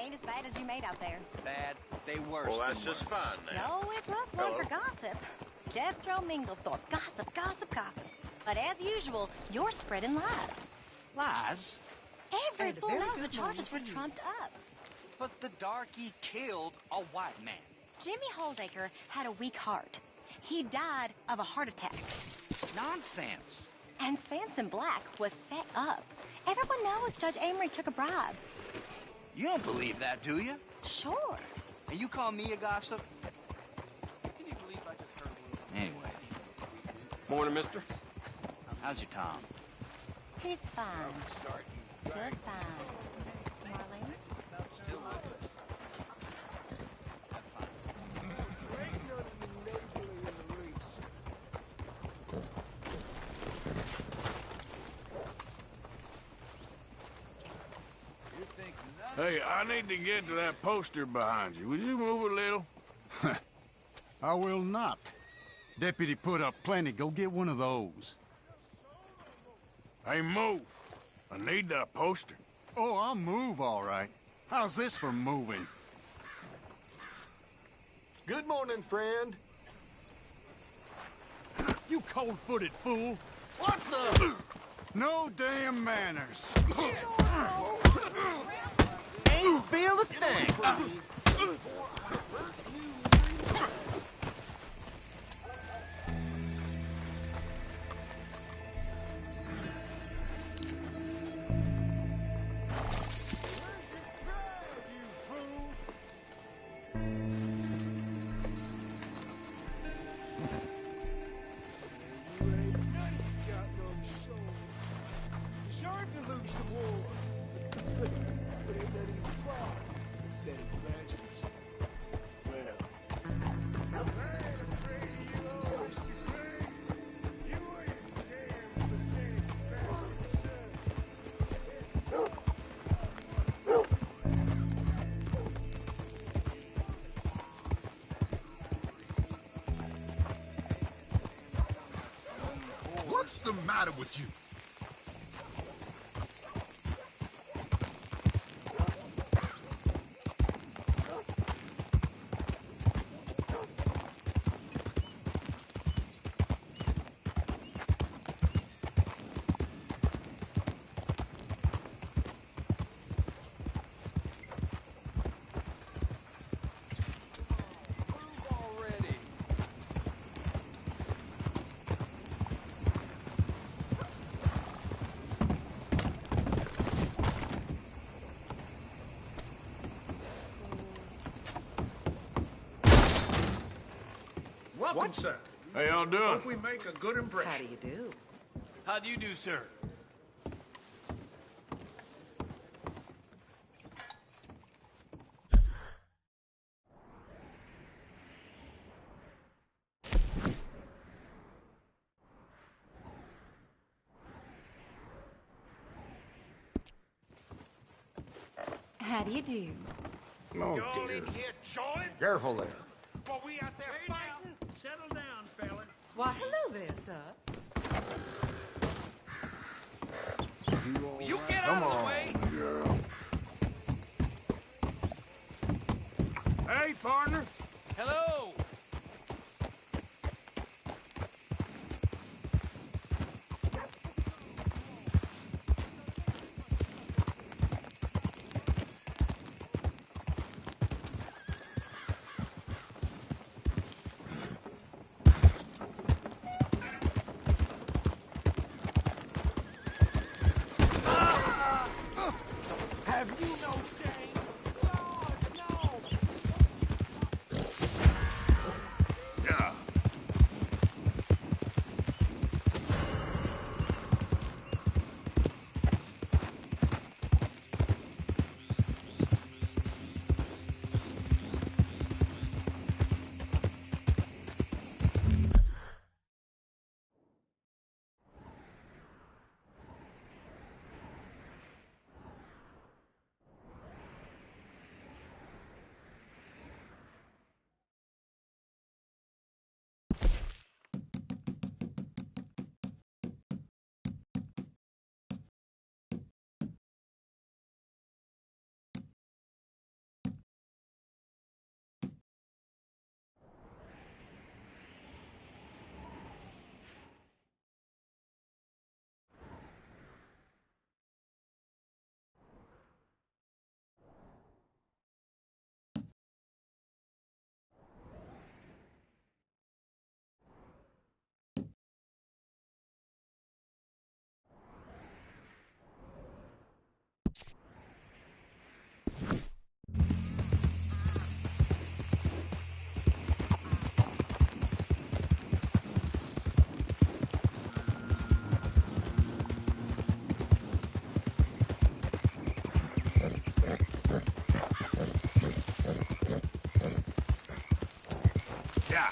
Ain't as bad as you made out there. Bad. They worse. Well, that's than just worse. fine then. No, it plus one for gossip. Jethro Minglethorpe. Gossip, gossip, gossip. But as usual, you're spreading lies. Lies? Every And fool very knows the good charges were morning to you. trumped up. But the darky killed a white man. Jimmy Holdacre had a weak heart. He died of a heart attack. Nonsense. And Samson Black was set up. Everyone knows Judge Amory took a bribe. You don't believe that, do you? Sure. And you call me a gossip? Can you believe I just heard Anyway. Morning, mister. How's your Tom? He's fine. Just fine. Marlene? Still Hey, I need to get to that poster behind you. Would you move a little? I will not. Deputy put up plenty. Go get one of those. Hey, move. I need that poster. Oh, I'll move, all right. How's this for moving? Good morning, friend. You cold-footed fool. What the? No damn manners. Ain't feel a thing. What's the matter with you? Welcome, sir. How y'all doing? Hope we make a good impression. How do you do? How do you do, sir? How do you do? Oh, dear. Careful there. While we out there fighting? Settle down, fella. Why, hello there, sir. You get out of the way. Girl. Hey, partner. Hello. Have you no shame? Yeah. Yeah.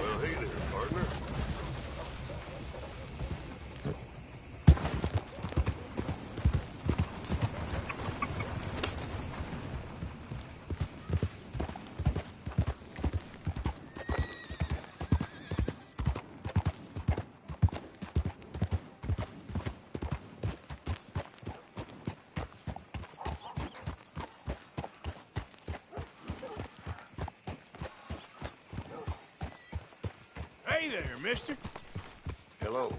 Well, hey there, partner. Hey there, mister. Hello.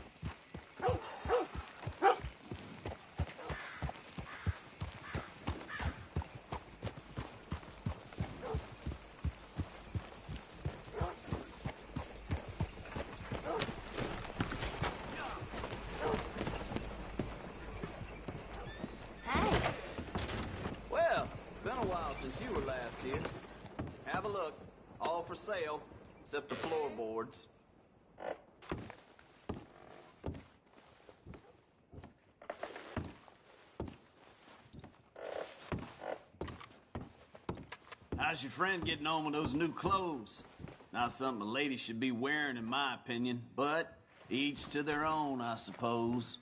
Well, been a while since you were last here. Have a look. All for sale, except the floorboards. How's your friend getting on with those new clothes? Not something a lady should be wearing, in my opinion, but each to their own, I suppose.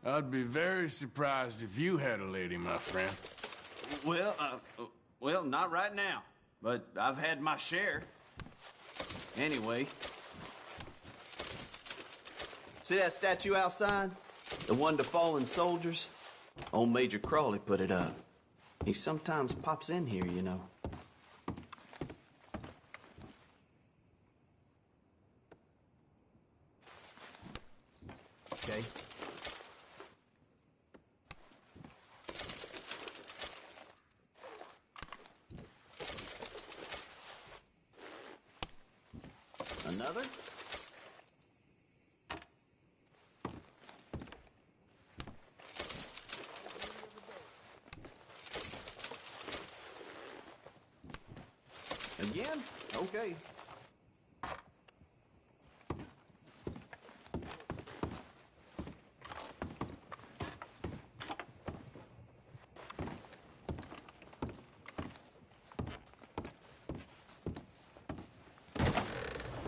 I'd be very surprised if you had a lady, my friend. Well, not right now, but I've had my share. Anyway. See that statue outside? The one to fallen soldiers? Old Major Crawley put it up. He sometimes pops in here, you know. Okay. Another? Again? Okay.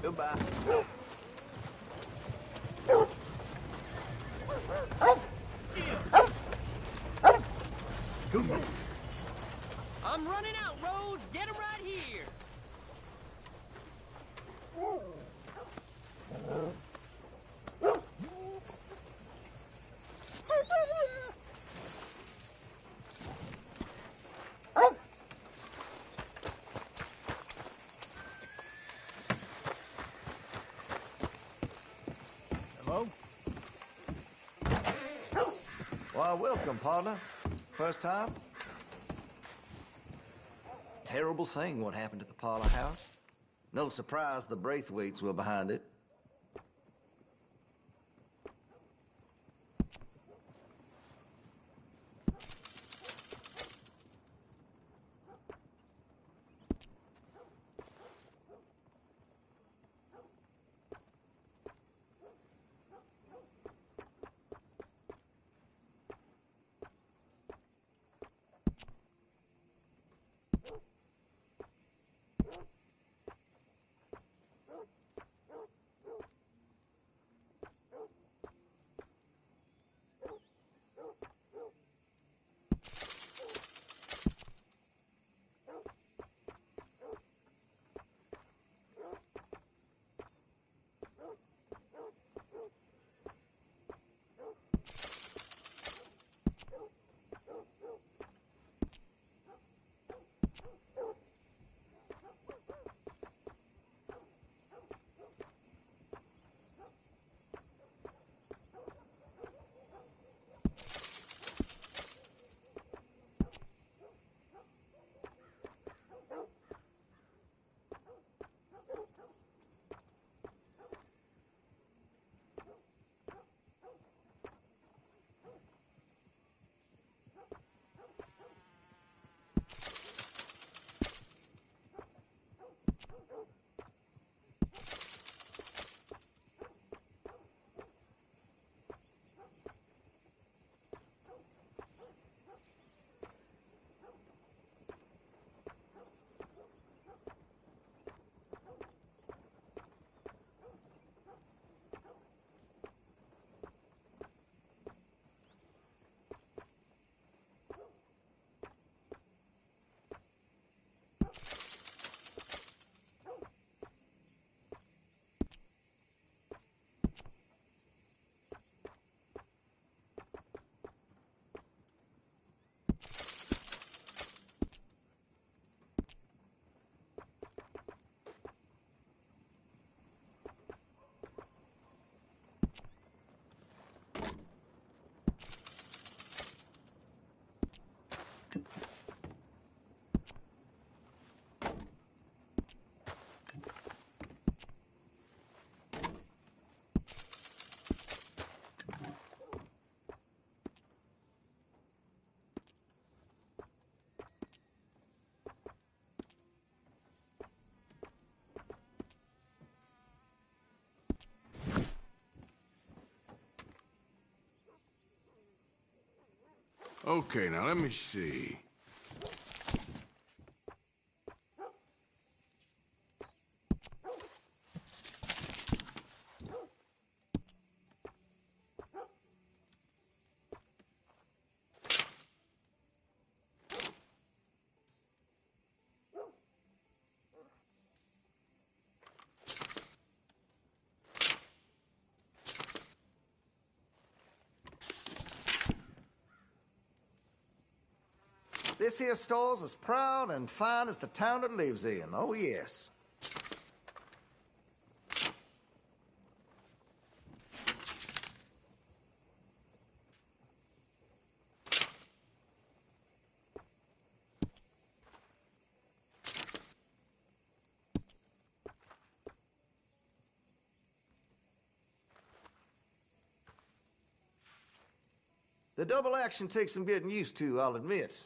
Goodbye. Come on. I'm running out, Rhodes. Get him right here. Hello? Why, welcome, partner. First time? Terrible thing what happened at the Parlor House. No surprise the Braithwaites were behind it. Okay, now let me see. This here store's as proud and fine as the town it lives in. Oh, yes. The double action takes some getting used to, I'll admit.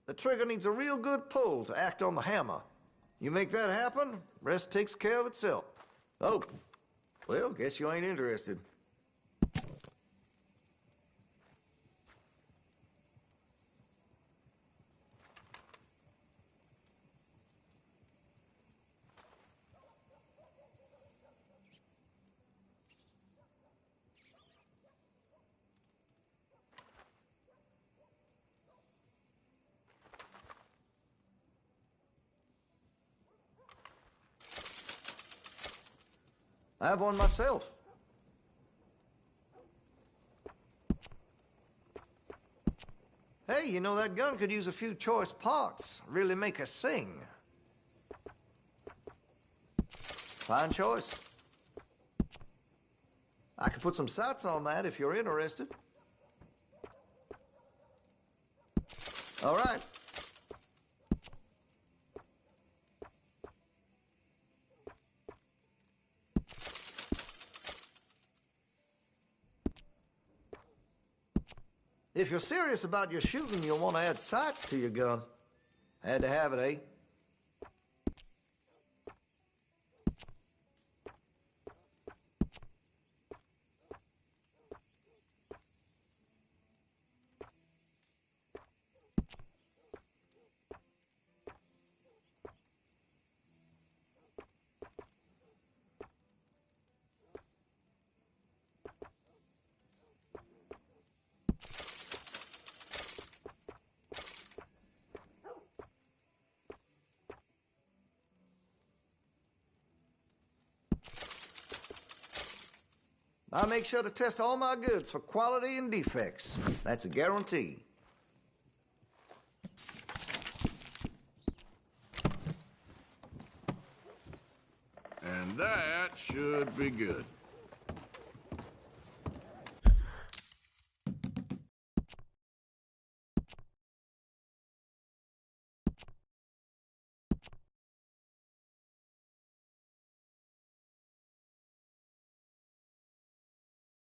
The trigger needs a real good pull to act on the hammer. You make that happen, rest takes care of itself. Oh, well, guess you ain't interested. I have one myself. Hey, you know, that gun could use a few choice parts. Really make us sing. Fine choice. I could put some sights on that if you're interested. All right. If you're serious about your shooting, you'll want to add sights to your gun. Had to have it, eh? I make sure to test all my goods for quality and defects. That's a guarantee. And that should be good.